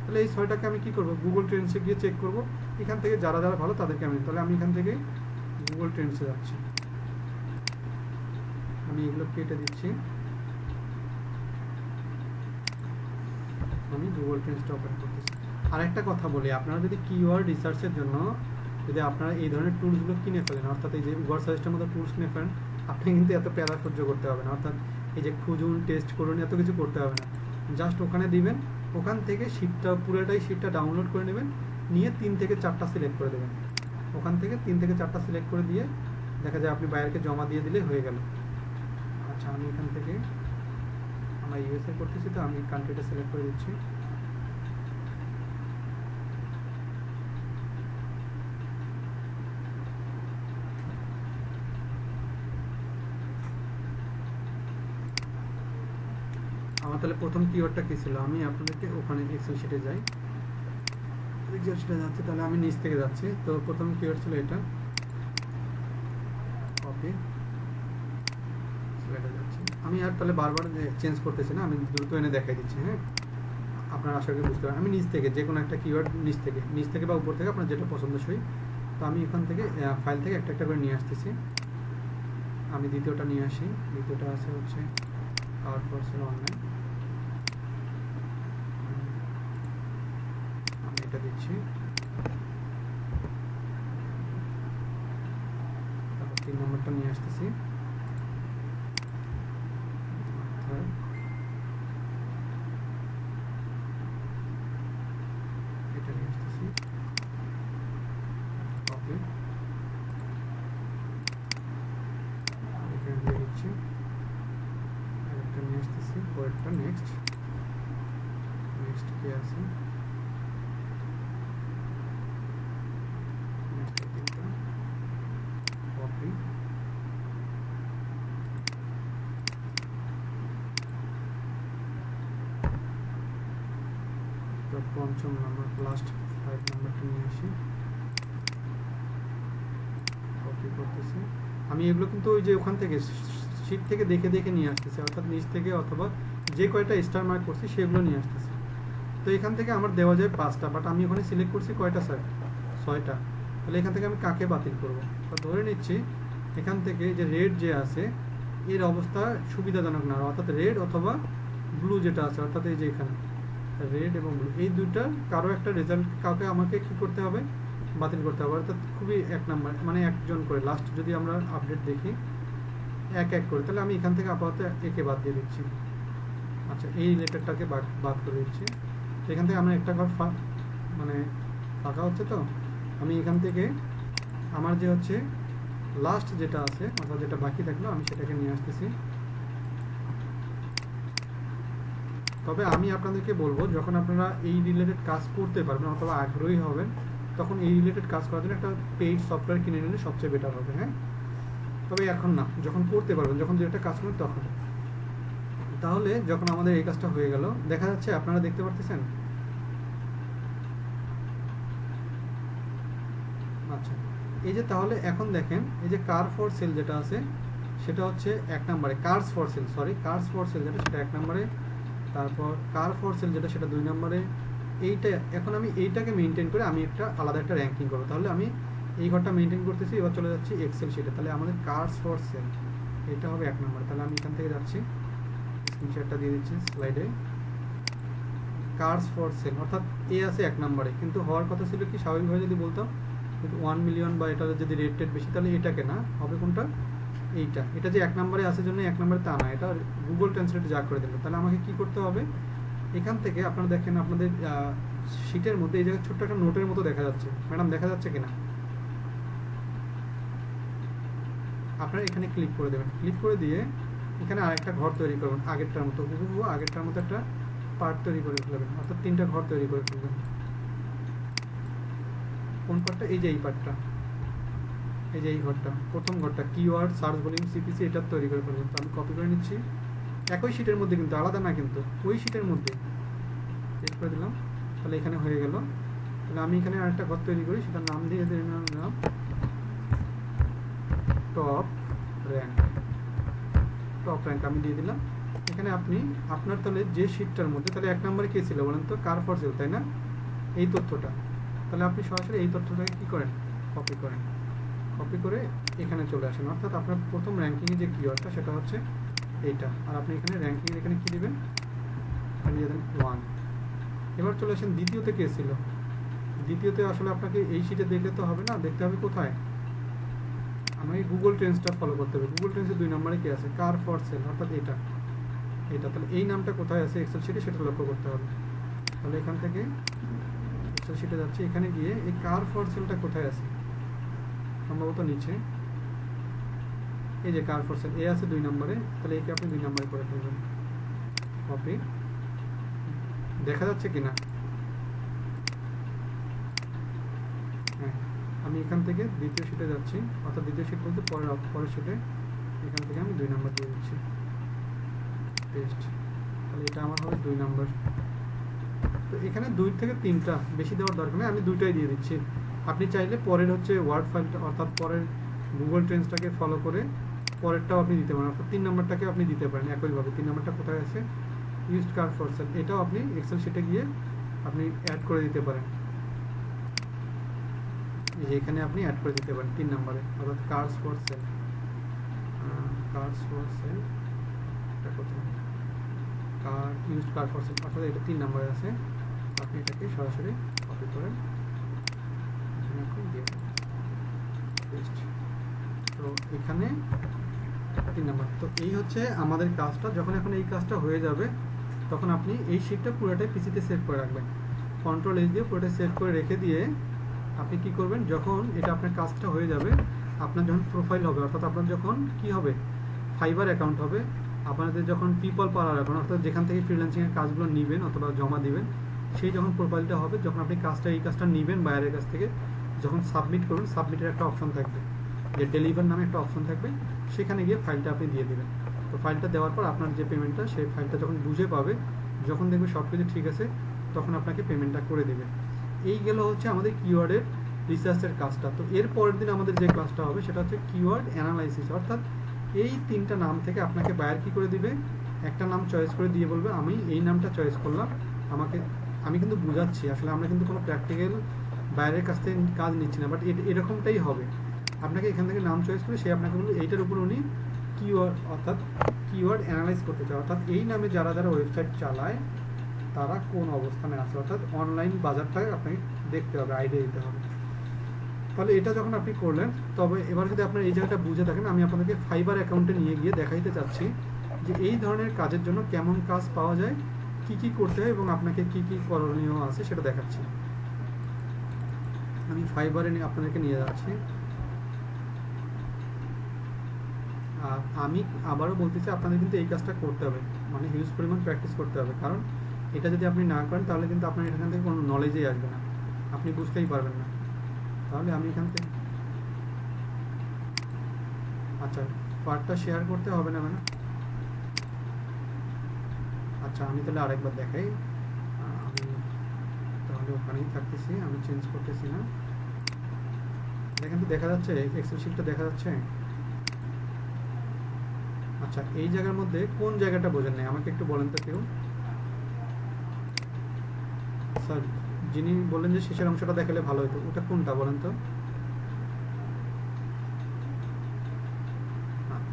Speaker 1: তাহলে এই 6টাকে আমি কি করব, গুগল ট্রেন্ডসে গিয়ে চেক করব, এখান থেকে যারা যারা ভালো তাদেরকে আমি, তাহলে আমি এখান থেকে গুগল ট্রেন্ডসে যাচ্ছি, আমি এগুলো কেটে দিচ্ছি, আমি গুগল ট্রেন্ডসটা ওপেন করতেছি। আর একটা কথা বলি, আপনারা যদি কিওয়ার্ড রিসার্চের জন্য যদি আপনারা এই ধরনের টুলসগুলো কিনে ফেলেন, অর্থাৎ এই যে ওয়ার্ড সাজেস্টের মতো টুলস কিনে ফেলেন, আপনি কিন্তু এত প্যারা সহ্য করতে হবে না, অর্থাৎ এই যে খুঁজুন টেস্ট করুন এত কিছু করতে হবে না, জাস্ট ওখানে দিবেন, ওখান থেকে শিটটা পুরোটাই শিটটা ডাউনলোড করে নেবেন, নিয়ে 3 থেকে 4টা সিলেক্ট করে দেবেন, ওখান থেকে 3 থেকে 4টা সিলেক্ট করে দিয়ে দেখা যায় আপনি বাইরেকে জমা দিয়ে দিলে হয়ে গেল। আচ্ছা আমি এখান থেকে আমরা ইউএসএ করতেছি তো আমি কান্ট্রিটা সিলেক্ট করে দিচ্ছি, আমার তাহলে প্রথম কিওয়ার্ডটা কি ছিল, আমি আপনাদেরকে ওখানে এক্সেল শিটে যাই, এক্সেল শিটে যাচ্ছি, তাহলে আমি নিচ থেকে যাচ্ছি, তো প্রথম কিওয়ার্ড ছিল এটা, কপি সিলেক্টে যাচ্ছি, আমি আর তাহলে বারবার চেঞ্জ করতেছি না, আমি দ্রুত এনে দেখাই দিচ্ছি। হ্যাঁ আপনার আশা করি বুঝতে পারেন। আমি নিচ থেকে যে কোনো একটা কিওয়ার্ড নিচ থেকে বা উপর থেকে আপনার যেটা পছন্দসই, তো আমি এখান থেকে ফাইল থেকে একটা একটা করে নিয়ে আসতেছি। আমি দ্বিতীয়টা নিয়ে আসি। দ্বিতীয়টা আছে হচ্ছে কার ফর সেল অনলাইন, আমি এটা দিচ্ছি। তারপর 3 নম্বরটা নিয়ে আসতেছি। এটা নিয়ে আসতেছি, কপি এখানে দিয়ে দিচ্ছি। আরেকটা নিয়ে আসতেছি, পরেরটা নেক্সট কি আছে, কপি পঞ্চম নাম্বার লাস্ট 5 নাম্বারটা নিয়ে আসি, কপি করতেছি। আমি এগুলো কিন্তু ওই যে ওখান থেকে শীট থেকে দেখে দেখে নিয়ে আসতেছি, অর্থাৎ নিচ থেকে অথবা যে কয়টা স্টার মার্ক করছি সেগুলো নিয়ে আসতেছি। তো এখান থেকে আমার দেওয়া যায় 5টা, বাট আমি ওখানে সিলেক্ট করছি কয়টা স্যার, 6টা। তাহলে এখান থেকে আমি কাকে বাতিল করব? তো ধরে নিচ্ছি এখান থেকে যে রেড যে আছে এর অবস্থা সুবিধাজনক না, অর্থাৎ রেড অথবা ব্লু যেটা আছে, অর্থাৎ এই যে এখানে রেড এবং ব্লু এই দুইটার কারো একটা রেজাল্ট কাউকে আমাকে কি করতে হবে, বাতিল করতে হবে। অর্থাৎ খুবই 1 নাম্বার মানে একজন করে লাস্ট যদি আমরা আপডেট দেখি এক করে, তাহলে আমি এখান থেকে আপাতত একে বাদ দিয়ে দিচ্ছি। আচ্ছা, এই রিলেটেডটাকে বাদ করে দিচ্ছি। এখান থেকে আমরা একটা ঘর মানে ফাঁকা হচ্ছে, তো আমি এখান থেকে আমার যে হচ্ছে লাস্ট যেটা আছে অর্থাৎ যেটা বাকি থাকলো আমি সেটাকে নিয়ে আসতেছি। তবে আমি আপনাদেরকে বলবো যখন আপনারা এই রিলেটেড কাজ করতে পারবেন অথবা আগ্রহী হবেন, তখন এই রিলেটেড কাজ করার জন্য একটা পেইড সফটওয়্যার কিনে নিলে সবচেয়ে বেটার হবে। হ্যাঁ, তবে এখন না, যখন করতে পারবেন, যখন যেটা কাজ করবেন তখন। তাহলে যখন আমাদের এই কাজটা হয়ে গেল, দেখা যাচ্ছে আপনারা দেখতে পারতেছেন। আচ্ছা, এই যে তাহলে এখন দেখেন এই যে কার ফর সেল যেটা আছে সেটা হচ্ছে 1 নম্বরে, কার্স ফর সেল যেটা সেটা 1 নম্বরে, তারপর কার ফর সেল যেটা সেটা 2 নম্বরে। এইটা এখন আমি এইটাকে মেনটেন করে আমি একটা আলাদা একটা র্যাঙ্কিং করবো। তাহলে আমি এই ঘরটা মেনটেন করতেছি, এবার চলে যাচ্ছি এক্সেল শিটে। তাহলে আমাদের কার্স ফর সেল এটা হবে 1 নম্বরে। তাহলে আমি এখান থেকে যাচ্ছি, স্ক্রিনশটটা দিয়ে দিচ্ছি স্লাইডে। কার্স ফর সেল অর্থাৎ এ আছে 1 নম্বরে, কিন্তু হওয়ার কথা ছিল কি স্বাভাবিকভাবে যদি বলতাম 1 মিলিয়ন বা এটা যদি রেট বেশি, তাহলে এটাকে না হবে কোনটা, এইটা। এটা যে 1 নম্বরে আছে জন্য 1 নম্বরে তা না, এটা গুগল ট্রান্সলেট যা করে দেবে। তাহলে আমাকে কি করতে হবে, এখান থেকে আপনারা দেখেন আপনাদের শিটের মধ্যে এই জায়গায় ছোট্ট একটা নোটের মতো দেখা যাচ্ছে। ম্যাডাম দেখা যাচ্ছে কিনা? আপনারা এখানে ক্লিক করে দেবেন, ক্লিক করে দিয়ে এখানে আরেকটা ঘর তৈরি করবেন আগেরটার মতো, আগেরটার মতো একটা পার্ট তৈরি করে ফেলবেন, অর্থাৎ 3টা ঘর তৈরি করে ফেলবেন। কোন পার্টটা? এই যে এই পার্টটা, এই যে এই ঘরটা, প্রথম ঘরটা কিওয়ার্ড সার্চ ভলিউম সিপিসি এটা তৈরি করে ফেলবেন। তো আমি কপি করে নিচ্ছি, একই শিটের মধ্যে কিন্তু আলাদা না, কিন্তু ওই শিটের মধ্যে ক্লিক করে দিলাম। তাহলে এখানে হয়ে গেল। তাহলে আমি এখানে আরেকটা ঘর তৈরি করি, সেটার নাম দিয়ে দিলাম টপ র্যাঙ্ক আমি দিয়ে দিলাম। এখানে আপনি আপনার তাহলে যে শিটটার মধ্যে, তাহলে 1 নম্বরে কে ছিল বলেন তো, কার ফর সেল, তাই না? এই তথ্যটা, তাহলে আপনি সরাসরি এই তথ্যটাকে কি করেন, কপি করে এখানে চলে আসেন। অর্থাৎ আপনার প্রথম র্যাঙ্কিংয়ে যে কিওয়ার্ডটা সেটা হচ্ছে এইটা, আর আপনি এখানে র্যাঙ্কিং এখানে কি দিবেন, এখানে দিয়ে দেন 1। এবার চলে আসেন দ্বিতীয়তে কে ছিল। দ্বিতীয়তে আসলে আপনাকে এই শিটে দেখলে তো হবে না, দেখতে হবে কোথায়, আমাকে গুগল ট্রেন্ডসটা ফলো করতে হবে। গুগল ট্রেন্ডসে 2 নম্বরে কি আছে, কার ফর সেল, অর্থাৎ এটা। তাহলে এই নামটা কোথায় আছে এক্সেল শিটে সেটা লক্ষ্য করতে হবে। তাহলে এখান থেকে এক্সেল শিটে যাচ্ছে, এখানে গিয়ে এই কার ফর সেলটা কোথায় আছে, সম্ভবত নিচে। এই যে কার ফর সেল এ আছে 2 নম্বরে, তাহলে একে আপনি 2 নম্বরে করে ফেলবেন। কপি, দেখা যাচ্ছে কিনা? হ্যাঁ, আমি এখান থেকে দ্বিতীয় শিটে যাচ্ছি, অর্থাৎ দ্বিতীয় শিট বলতে পরের শিটে, এখান থেকে আমি 2 নম্বর দিয়ে দিচ্ছি, পেস্ট। তাহলে এটা আমার হবে 2 নম্বর। তো এখানে 2 থেকে 3টা, বেশি দেওয়ার দরকার নেই, আমি 2টাই দিয়ে দিচ্ছি। আপনি চাইলে পরের হচ্ছে ওয়ার্ড ফাইলটা অর্থাৎ পরের গুগল ট্রেন্ডসটাকে ফলো করে পরেরটাও আপনি দিতে পারেন, অর্থাৎ 3 নম্বরটাকে আপনি দিতে পারেন একইভাবে। 3 নম্বরটা কোথায় আছে, ইউজড কার ফর সেল, এটাও আপনি এক্সেল শিটে গিয়ে আপনি অ্যাড করে দিতে পারেন। এই যে এখানে আপনি অ্যাড করে দিতে পারেন 3 নম্বরে, অর্থাৎ cars for sale. Cars for sale এটা কোথায়, car used car for sale, অর্থাৎ এটা 3 নম্বরে আছে। আপনি এটাকে সরাসরি কপি করেন, এখানে আপনি দিয়ে দেন পেস্ট। তো এখানে 3 নম্বর। তো এই হচ্ছে আমাদের কাজটা। যখন এখন এই কাজটা হয়ে যাবে তখন আপনি এই শিটটা পুরোটাই পিসিতে সেভ করে রাখবেন। কন্ট্রোল এস দিয়ে পুরোটা সেভ করে রেখে দিয়ে আপনি কি করবেন, যখন এটা আপনার কাজটা হয়ে যাবে, আপনার যখন প্রোফাইল হবে, অর্থাৎ আপনার যখন কি হবে, ফাইবার অ্যাকাউন্ট হবে, আপনাদের যখন পিপল পাওয়ার অ্যাকাউন্ট, অর্থাৎ যেখান থেকে ফ্রিল্যান্সিংয়ের কাজগুলো নেবেন অথবা জমা দিবেন, সেই যখন প্রোফাইলটা হবে, যখন আপনি এই কাজটা নেবেন বাইরের কাছ থেকে, যখন সাবমিট করবেন, সাবমিটের একটা অপশন থাকবে, যে ডেলিভার নামে একটা অপশন থাকবে, সেখানে গিয়ে ফাইলটা আপনি দিয়ে দেবেন। তো ফাইলটা দেওয়ার পর আপনার যে পেমেন্টটা, সেই ফাইলটা যখন বুঝে পাবে, যখন দেখবে সব কিছু ঠিক আছে, তখন আপনাকে পেমেন্টটা করে দেবে। এই গেল হচ্ছে আমাদের কিওয়ার্ডের রিসার্চের কাজটা। তো এর পরের দিন আমাদের যে ক্লাসটা হবে সেটা হচ্ছে কিওয়ার্ড অ্যানালাইসিস, অর্থাৎ এই 3টা নাম থেকে আপনাকে বায়ার কি করে দিবে, একটা নাম চয়েস করে দিয়ে বলবে আমি এই নামটা চয়েস করলাম, আমি কিন্তু বুঝাচ্ছি, আসলে আমরা কিন্তু কোনো প্র্যাকটিক্যাল বাইরের কাছ থেকে কাজ নিচ্ছি না, বাট এরকমটাই হবে। আপনাকে এখান থেকে নাম চয়েস করে সে আপনাকে বলবে এইটার উপর উনি কিওয়ার্ড, অর্থাৎ কিওয়ার্ড অ্যানালাইজ করতে চায়, অর্থাৎ এই নামে যারা যারা ওয়েবসাইট চালায় তারা কোন অবস্থানে আছে, অর্থাৎ অনলাইন বাজারটাকে আপনাকে দেখতে হবে, আইডিয়া দিতে হবে। তাহলে এটা যখন আপনি করলেন, তবে এবার যদি আপনার এই জায়গাটা বুঝে থাকেন, আমি আপনাদেরকে ফাইবার অ্যাকাউন্টে নিয়ে গিয়ে দেখাইতে চাচ্ছি যে এই ধরনের কাজের জন্য কেমন কাজ পাওয়া যায়, কি কি করতে হয় এবং আপনাকে কি কি করণীয় আছে সেটা দেখাচ্ছি। আমি ফাইবারে আপনাদেরকে নিয়ে যাচ্ছি। আর আমি আবারও বলতেছি, আপনাদের কিন্তু এই কাজটা করতে হবে, মানে হিউজ পরিমাণ প্র্যাকটিস করতে হবে, কারণ এটা যদি আপনি না করেন তাহলে কিন্তু আপনার এখান থেকে কোনো নলেজই আসবে না, আপনি বুঝতেই পারবেন না। তাহলে আমি এখান থেকে আচ্ছা পার্টটা শেয়ার করতে হবে না মানে, আচ্ছা আমি তাহলে আরেকবার দেখাই। আমি তাহলে ওখানেই থাকতেছি, আমি চেঞ্জ করতেছি না। দেখেন তো দেখা যাচ্ছে, এক্সেল শিটটা দেখা যাচ্ছে। আচ্ছা এই জায়গার মধ্যে কোন জায়গাটা বোঝেন নাই আমাকে একটু বলেন তো কেউ। স্যার যিনি বললেন যে শেষের অংশটা দেখালে ভালো হতো, ওটা কোনটা বলেন তো,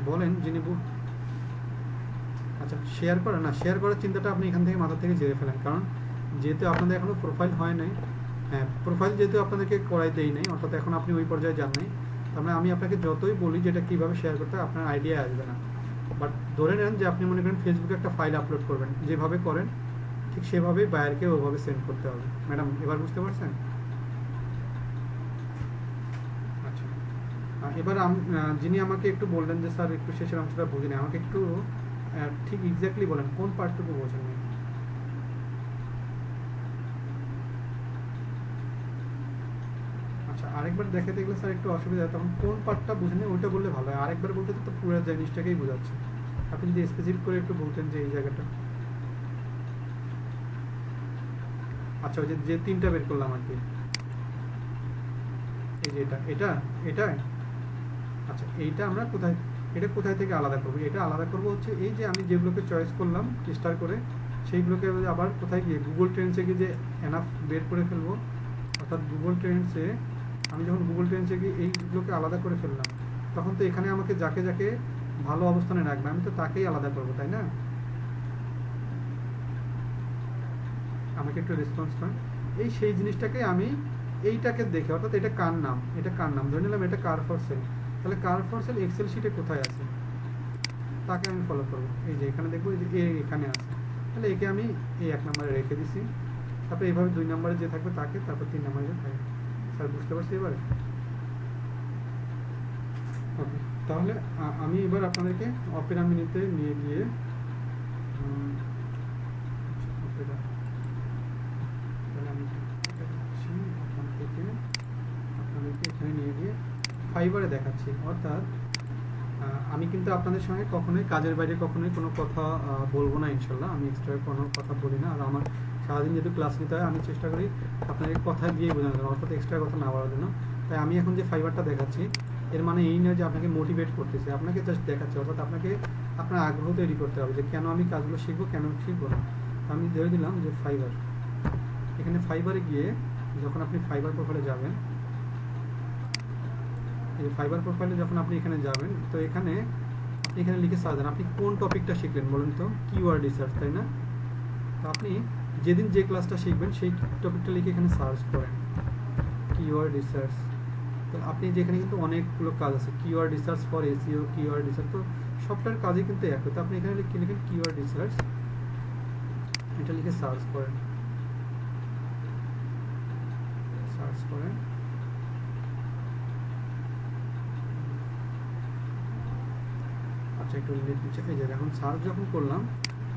Speaker 1: বলেন যিনি। আচ্ছা শেয়ার করা না, শেয়ার করার চিন্তাটা আপনি এখান থেকে মাথা থেকে জেরে ফেলেন, কারণ যেহেতু আপনাদের এখনো প্রোফাইল হয় নাই, হ্যাঁ প্রোফাইল যেহেতু আপনাদেরকে করাইতেই নাই, অর্থাৎ এখন আপনি ওই পর্যায়ে যান নাই, তার মানে আমি আপনাকে যতই বলি যে এটা কীভাবে শেয়ার করতে হয় আপনার আইডিয়া আসবে না। বাট ধরে নেন যে আপনি মনে করেন ফেসবুকে একটা ফাইল আপলোড করবেন, যেভাবে করেন ঠিক সেভাবেই বায়ারকে ওভাবে সেন্ড করতে হবে। ম্যাডাম এবার বুঝতে পারছেন? আচ্ছা এবার যিনি আমাকে একটু বললেন যে স্যার একটু শেষের অংশটা বুঝিনি, আমাকে একটু ঠিক এক্স্যাক্টলি বলেন কোন পার্টটুকু বোঝেন নি। আচ্ছা আরেকবার দেখাতে গেলে স্যার একটু অসুবিধা হয়, তখন কোন পার্টটা বুঝেন ওইটা বললে ভালো হয়। আরেকবার বলতে তো পুরো জিনিসটাকেই বোঝাচ্ছে, আপনি যদি স্পেসিফিক করে একটু বলতেন যে এই জায়গাটা। আচ্ছা ওই যে 3টা বের করলাম আর কি, এই যে এটা এটা আচ্ছা এইটা আমরা কোথায় থেকে আলাদা করবো, এটা আলাদা করবো হচ্ছে এই যে আমি যেগুলোকে চয়েস করলাম চেষ্টা করে, সেইগুলোকে আবার কোথায় গিয়ে গুগল ট্রেন্ডসে গিয়ে যে এনাফ বের করে ফেলবো, অর্থাৎ গুগল ট্রেন্ডসে আমি যখন গুগল ট্রেন্ডসে গিয়ে এইগুলোকে আলাদা করে ফেললাম, তখন তো এখানে আমাকে যাকে যাকে ভালো অবস্থানে রাখবে আমি তো তাকেই আলাদা করবো, তাই না? আমাকে একটু রেসপন্স করেন। সেই জিনিসটাকে আমি এইটাকে দেখে, অর্থাৎ এটা কার নাম ধরে নিলাম, এটা কার ফর সেল, তাহলে কার ফর সেল এক্সেল শিটে কোথায় আছে তাকে আমি ফলো করবো। এই যে এখানে দেখবো এই যে এখানে আছে, তাহলে একে আমি এই 1 নম্বরে রেখে দিছি, তারপরে এইভাবে 2 নম্বরে যে থাকবে তাকে, তারপর 3 নম্বরে যে থাকবে। স্যার বুঝতে পারছি এবারে? ওকে তাহলে আমি এবার আপনাদেরকে অপেরা মিনিতে নিয়ে গিয়ে আপনাদেরকে এখানে নিয়ে গিয়ে ফাইবারে দেখাচ্ছি, অর্থাৎ আমি কিন্তু আপনাদের সঙ্গে কখনোই কাজের বাইরে কখনোই কোনো কথা বলবো না ইনশাল্লাহ, আমি এক্সট্রা কোনো কথা বলি না। আর আমার সারাদিন যেহেতু ক্লাস নিতে হয় আমি চেষ্টা করি আপনাদের কথা দিয়ে বোঝানোর জন্য, অর্থাৎ এক্সট্রা কথা না বলার জন্য। তাই আমি এখন যে ফাইবারটা দেখাচ্ছি এর মানে এই নয় যে আপনাকে মোটিভেট করতেছে, আপনাকে জাস্ট দেখাচ্ছে, অর্থাৎ আপনাকে আপনার আগ্রহ তৈরি করতে হবে যে কেন আমি কাজগুলো শিখবো, কেন শিখবো না। আমি ধরে দিলাম যে ফাইবার, এখানে ফাইবারে গিয়ে যখন আপনি ফাইবার প্রোফাইলে যাবেন, এই ফাইবার প্রোফাইলে যখন আপনি এখানে যাবেন, তো এখানে আপনি এখানে লিখে সার্চ দেন আপনি কোন টপিকটা শিখলেন বলুন তো, কিওয়ার্ড রিসার্চ, তাই না? তো আপনি যেদিন যে ক্লাসটা শিখবেন সেই টপিকটা লিখে এখানে সার্চ করেন কিওয়ার্ড রিসার্চ। তো আপনি যেখানে কিন্তু অনেকগুলো কাজ আছে, keyword research for SEO, keyword research, তো সবটার কাজই কিন্তু এক। তো আপনি এখানে লিখেন কিওয়ার্ড রিসার্চ, এটা লিখে সার্চ করেন, সার্চ করেন। আচ্ছা একটু নিচে এই যে এখন সার্চ যখন করলাম,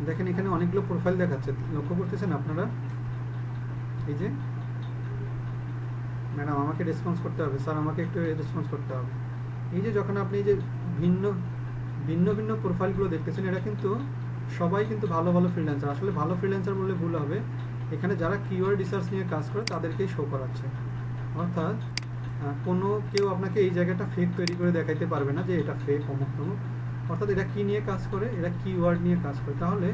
Speaker 1: দেখেন এখানে অনেকগুলো প্রোফাইল দেখাচ্ছে, লক্ষ্য করতেছেন আপনারা? এই যে ম্যাডাম আমাকে রেসপন্স করতে হবে, স্যার আমাকে একটু রেসপন্স করতে হবে। এই যে যখন আপনি এই যে ভিন্ন ভিন্ন ভিন্ন প্রোফাইলগুলো দেখতেছেন, এটা কিন্তু সবাই কিন্তু ভালো ভালো ফ্রিল্যান্সার। আসলে ভালো ফ্রিল্যান্সার বললে ভুল হবে, এখানে যারা কিওয়ার্ড রিসার্চ নিয়ে কাজ করে তাদেরকেই শো করাচ্ছে। অর্থাৎ কোনো কেউ আপনাকে এই জায়গাটা ফেক তৈরি করে দেখাইতে পারবে না যে এটা ফেক অমুক তমুক। অর্থাৎ এটা কী নিয়ে কাজ করে, এরা কিওয়ার্ড নিয়ে কাজ করে। তাহলে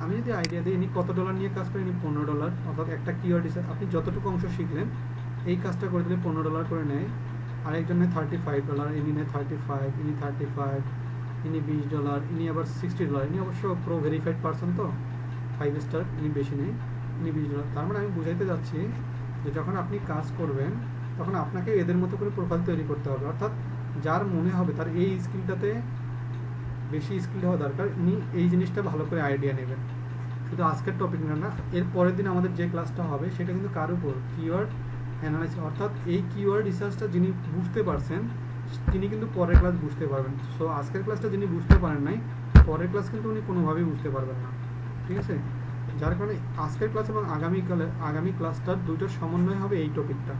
Speaker 1: আমি যদি আইডিয়া দিই, ইনি কত ডলার নিয়ে কাজ করে, ইনি $15। অর্থাৎ একটা কিওয়ার্ড রিসার্চ আপনি যতটুকু অংশ শিখলেন এই কাজটা করে দিলে $15 করে নেয়। আরেকজন নেয় $35, ইনি নেয় 35, ইনি 35, ইনি $20, ইনি আবার $60। ইনি অবশ্য প্রো ভেরিফাইড পারসন, তো 5 স্টার, ইনি বেশি নেই, ইনি $20। তার মানে আমি বুঝাইতে যাচ্ছি যে যখন আপনি কাজ করবেন তখন আপনাকে এদের মতো করে প্রোফাইল তৈরি করতে হবে। অর্থাৎ যার মনে হবে তার এই স্কিলটাতে বেশি স্কিল হওয়া দরকার, ইনি এই জিনিসটা ভালো করে আইডিয়া নেবেন। শুধু আজকের টপিক না, এর পরের দিন আমাদের যে ক্লাসটা হবে সেটা কিন্তু কার উপর, কিওয়ার্ড অ্যানালাইসিস। অর্থাৎ এই কিওয়ার্ড রিসার্চটা যিনি বুঝতে পারছেন তিনি কিন্তু পরের ক্লাস বুঝতে পারবেন। সো আজকের ক্লাসটা যিনি বুঝতে পারেন নাই, পরের ক্লাস কিন্তু উনি কোনোভাবেই বুঝতে পারবেন না, ঠিক আছে? যার কারণে আজকের ক্লাস এবং আগামী ক্লাসটার দুইটার সমন্বয় হবে এই টপিকটা।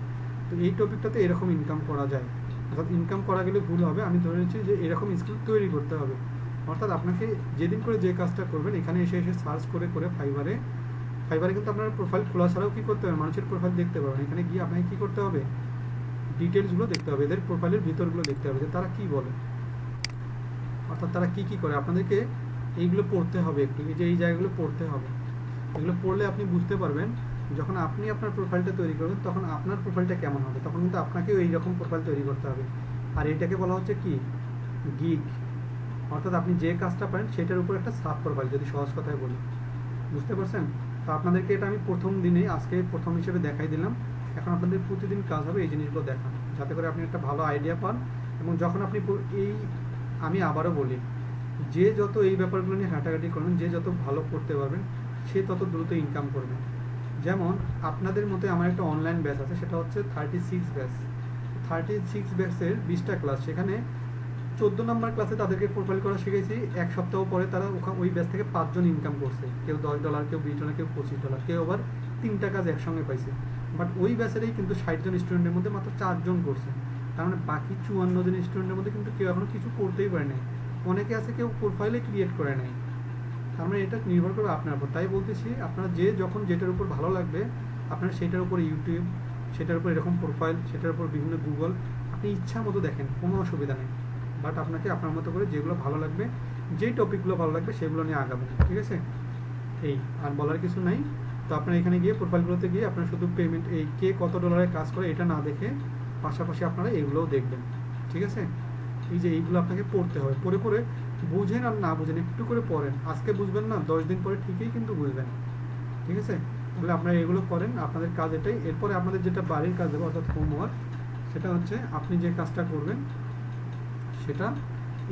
Speaker 1: তো এই টপিকটাতে এরকম ইনকাম করা যায়। অর্থাৎ ইনকাম করা গেলে ভুল হবে, আমি ধরে নিচ্ছি যে এরকম স্কিল তৈরি করতে হবে। অর্থাৎ আপনাকে যেদিন করে যে কাজটা করবেন এখানে এসে সার্চ করে করে ফাইবারে কিন্তু আপনার প্রোফাইল খোলা ছাড়াও কী করতে হবে, মানুষের প্রোফাইল দেখতে পারবেন। এখানে গিয়ে আপনাকে কী করতে হবে, ডিটেলসগুলো দেখতে হবে, এদের প্রোফাইলের ভিতরগুলো দেখতে হবে যে তারা কী বলে, অর্থাৎ তারা কী কী করে। আপনাদেরকে এইগুলো পড়তে হবে একটু, এই যে এই জায়গাগুলো পড়তে হবে। এগুলো পড়লে আপনি বুঝতে পারবেন যখন আপনি আপনার প্রোফাইলটা তৈরি করবেন তখন আপনার প্রোফাইলটা কেমন হবে। তখন কিন্তু আপনাকেও এইরকম প্রোফাইল তৈরি করতে হবে। আর এইটাকে বলা হচ্ছে কি, গিগ। অর্থাৎ আপনি যে কাজটা পারেন সেটার উপর একটা সাব প্রোফাইল, যদি সহজ কথায় বলি, বুঝতে পারছেন? তো আপনাদেরকে এটা আমি প্রথম দিনে আজকে প্রথম হিসেবে দেখাই দিলাম। এখন আপনাদের প্রতিদিন কাজ হবে এই জিনিসগুলো দেখা, যাতে করে আপনি একটা ভালো আইডিয়া পান। এবং যখন আপনি আমি আবারও বলি, যে যত এই ব্যাপারগুলো নিয়ে ঘাটাঘাটি করবেন, যে যত ভালো করতে পারবেন সে তত দ্রুত ইনকাম করবেন। যেমন আপনাদের মধ্যে আমার একটা অনলাইন ব্যাচ আছে, সেটা হচ্ছে 36 ব্যাচ। 36 ব্যাচের 20টা ক্লাস, সেখানে 14 নম্বর ক্লাসে তাদেরকে প্রোফাইল করা শিখেছি। এক সপ্তাহ পরে তারা ওই ব্যাচ থেকে 5 জন ইনকাম করছে, কেউ $10, কেউ $20, কেউ $25, কেউ আবার 3টা কাজ একসঙ্গে পাইছে। বাট ওই ব্যাচেরই কিন্তু 60 জন স্টুডেন্টের মধ্যে মাত্র 4 জন করছে। তার মানে বাকি 54 জন স্টুডেন্টের মধ্যে কিন্তু কেউ এখনো কিছু করতেই পারে নাই। অনেকে আছে কেউ প্রোফাইলে ক্রিয়েট করে নাই। তার মানে এটা নির্ভর করবে আপনার উপর। তাই বলতেছি, আপনারা যখন যেটার উপর ভালো লাগবে আপনারা সেটার উপর ইউটিউব, সেটার উপর এরকম প্রোফাইল, সেটার উপর বিভিন্ন গুগল, আপনি ইচ্ছা মতো দেখেন, কোনো অসুবিধা নেই। বাট আপনাকে আপনার মতো করে যেগুলো ভালো লাগবে, যেই টপিকগুলো ভালো লাগবে সেগুলো নিয়ে আগাবেন, ঠিক আছে? এই আর বলার কিছু নাই। তো আপনার এখানে গিয়ে প্রোফাইলগুলোতে গিয়ে আপনার শুধু পেমেন্ট, এই কে কত ডলারের কাজ করে এটা না দেখে পাশাপাশি আপনারা এগুলোও দেখবেন, ঠিক আছে? এই যে এইগুলো আপনাকে পড়তে হবে, পড়ে পড়ে বুঝেন আর না বুঝেন একটু করে পড়েন। আজকে বুঝবেন না, 10 দিন পরে ঠিকই কিন্তু বুঝবেন, ঠিক আছে? তাহলে আপনারা এগুলো করেন, আপনাদের কাজ এটাই। এরপরে আপনাদের যেটা বাড়ির কাজ দেবো অর্থাৎ হোমওয়ার্ক, সেটা হচ্ছে আপনি যে কাজটা করবেন সেটা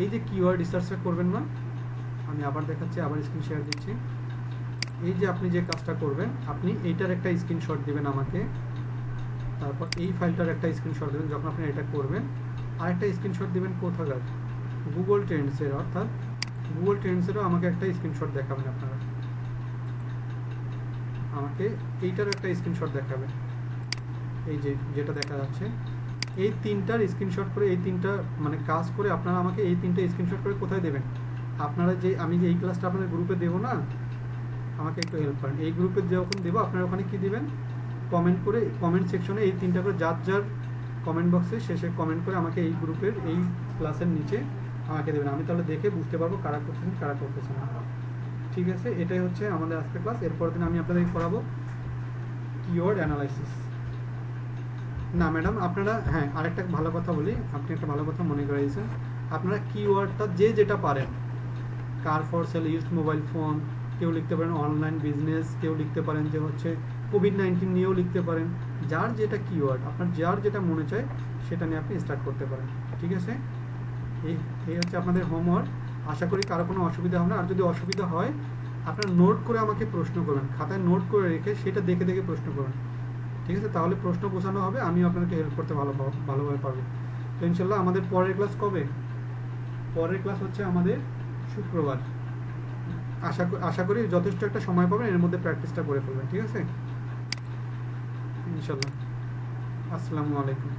Speaker 1: এই যে কিওয়ার্ড রিসার্চটা করবেন না, আমি আবার দেখাচ্ছি, আবার স্ক্রিন শেয়ার দিচ্ছি। এই যে আপনি যে কাজটা করবেন, আপনি এইটার একটা স্ক্রিনশট দিবেন আমাকে, তারপর এই ফাইলটার একটা স্ক্রিনশট দেবেন যখন আপনি এটা করবেন। আরেকটা স্ক্রিনশট দিবেন কোথাকার, গুগল ট্রেন্ডসের, অর্থাৎ গুগল ট্রেন্ডসেরও আমাকে একটা স্ক্রিনশট দেখাবেন। আপনারা আমাকে এইটার একটা স্ক্রিনশট দেখাবেন, এই যে যেটা দেখা যাচ্ছে, এই 3টার স্ক্রিনশট করে, এই 3টা মানে কাজ করে আপনারা আমাকে এই 3টে স্ক্রিনশট করে কোথায় দেবেন, আপনারা যে আমি যে এই ক্লাসটা আপনাদের গ্রুপে দেবো না, আমাকে একটু হেল্প করেন। এই গ্রুপে যখন দেবো আপনারা ওখানে কি দিবেন, কমেন্ট করে, কমেন্ট সেকশনে এই 3টা করে যার যার কমেন্ট বক্সে শেষে কমেন্ট করে আমাকে এই গ্রুপের এই ক্লাসের নিচে আমাকে দেবেন, আমি তাহলে দেখে বুঝতে পারবো কারা করতেছেন কারা করতেছেন না। ঠিক আছে, এটাই হচ্ছে আমাদের আজকের ক্লাস। এরপর দিন আমি আপনাদেরকে করাবো কিওয়ার্ড অ্যানালাইসিস। না ম্যাডাম আপনারা, হ্যাঁ আরেকটা ভালো কথা বলি, আপনি একটা ভালো কথা মনে করে দিয়েছেন, আপনারা কিওয়ার্ডটা যে যেটা পারেন, কার for sell, used mobile phone, কেউ লিখতে পারেন অনলাইন বিজনেস, কেউ লিখতে পারেন যে হচ্ছে কোভিড-19 নিয়েও লিখতে পারেন, যার যেটা কিওয়ার্ড আপনার যার যেটা মনে চায় সেটা নিয়ে আপনি স্টার্ট করতে পারেন। ঠিক আছে, এই হচ্ছে আপনাদের হোমওয়ার্ক। আশা করি কারো কোনো অসুবিধা হবে না, আর যদি অসুবিধা হয় আপনারা নোট করে আমাকে প্রশ্ন করবেন, খাতায় নোট করে রেখে সেটা দেখে দেখে প্রশ্ন করবেন। ঠিক আছে, তাহলে প্রশ্ন বোঝানো হবে, আমিও আপনাকে হেল্প করতে ভালোভাবে পারবো। তো ইনশাল্লাহ আমাদের পরের ক্লাস কবে? পরের ক্লাস হচ্ছে আমাদের শুক্রবার। আশা করি যথেষ্ট একটা সময় পাবেন, এর মধ্যে প্র্যাকটিসটা করে ফেলবেন। ঠিক আছে ইনশাল্লাহ। আসসালামু আলাইকুম।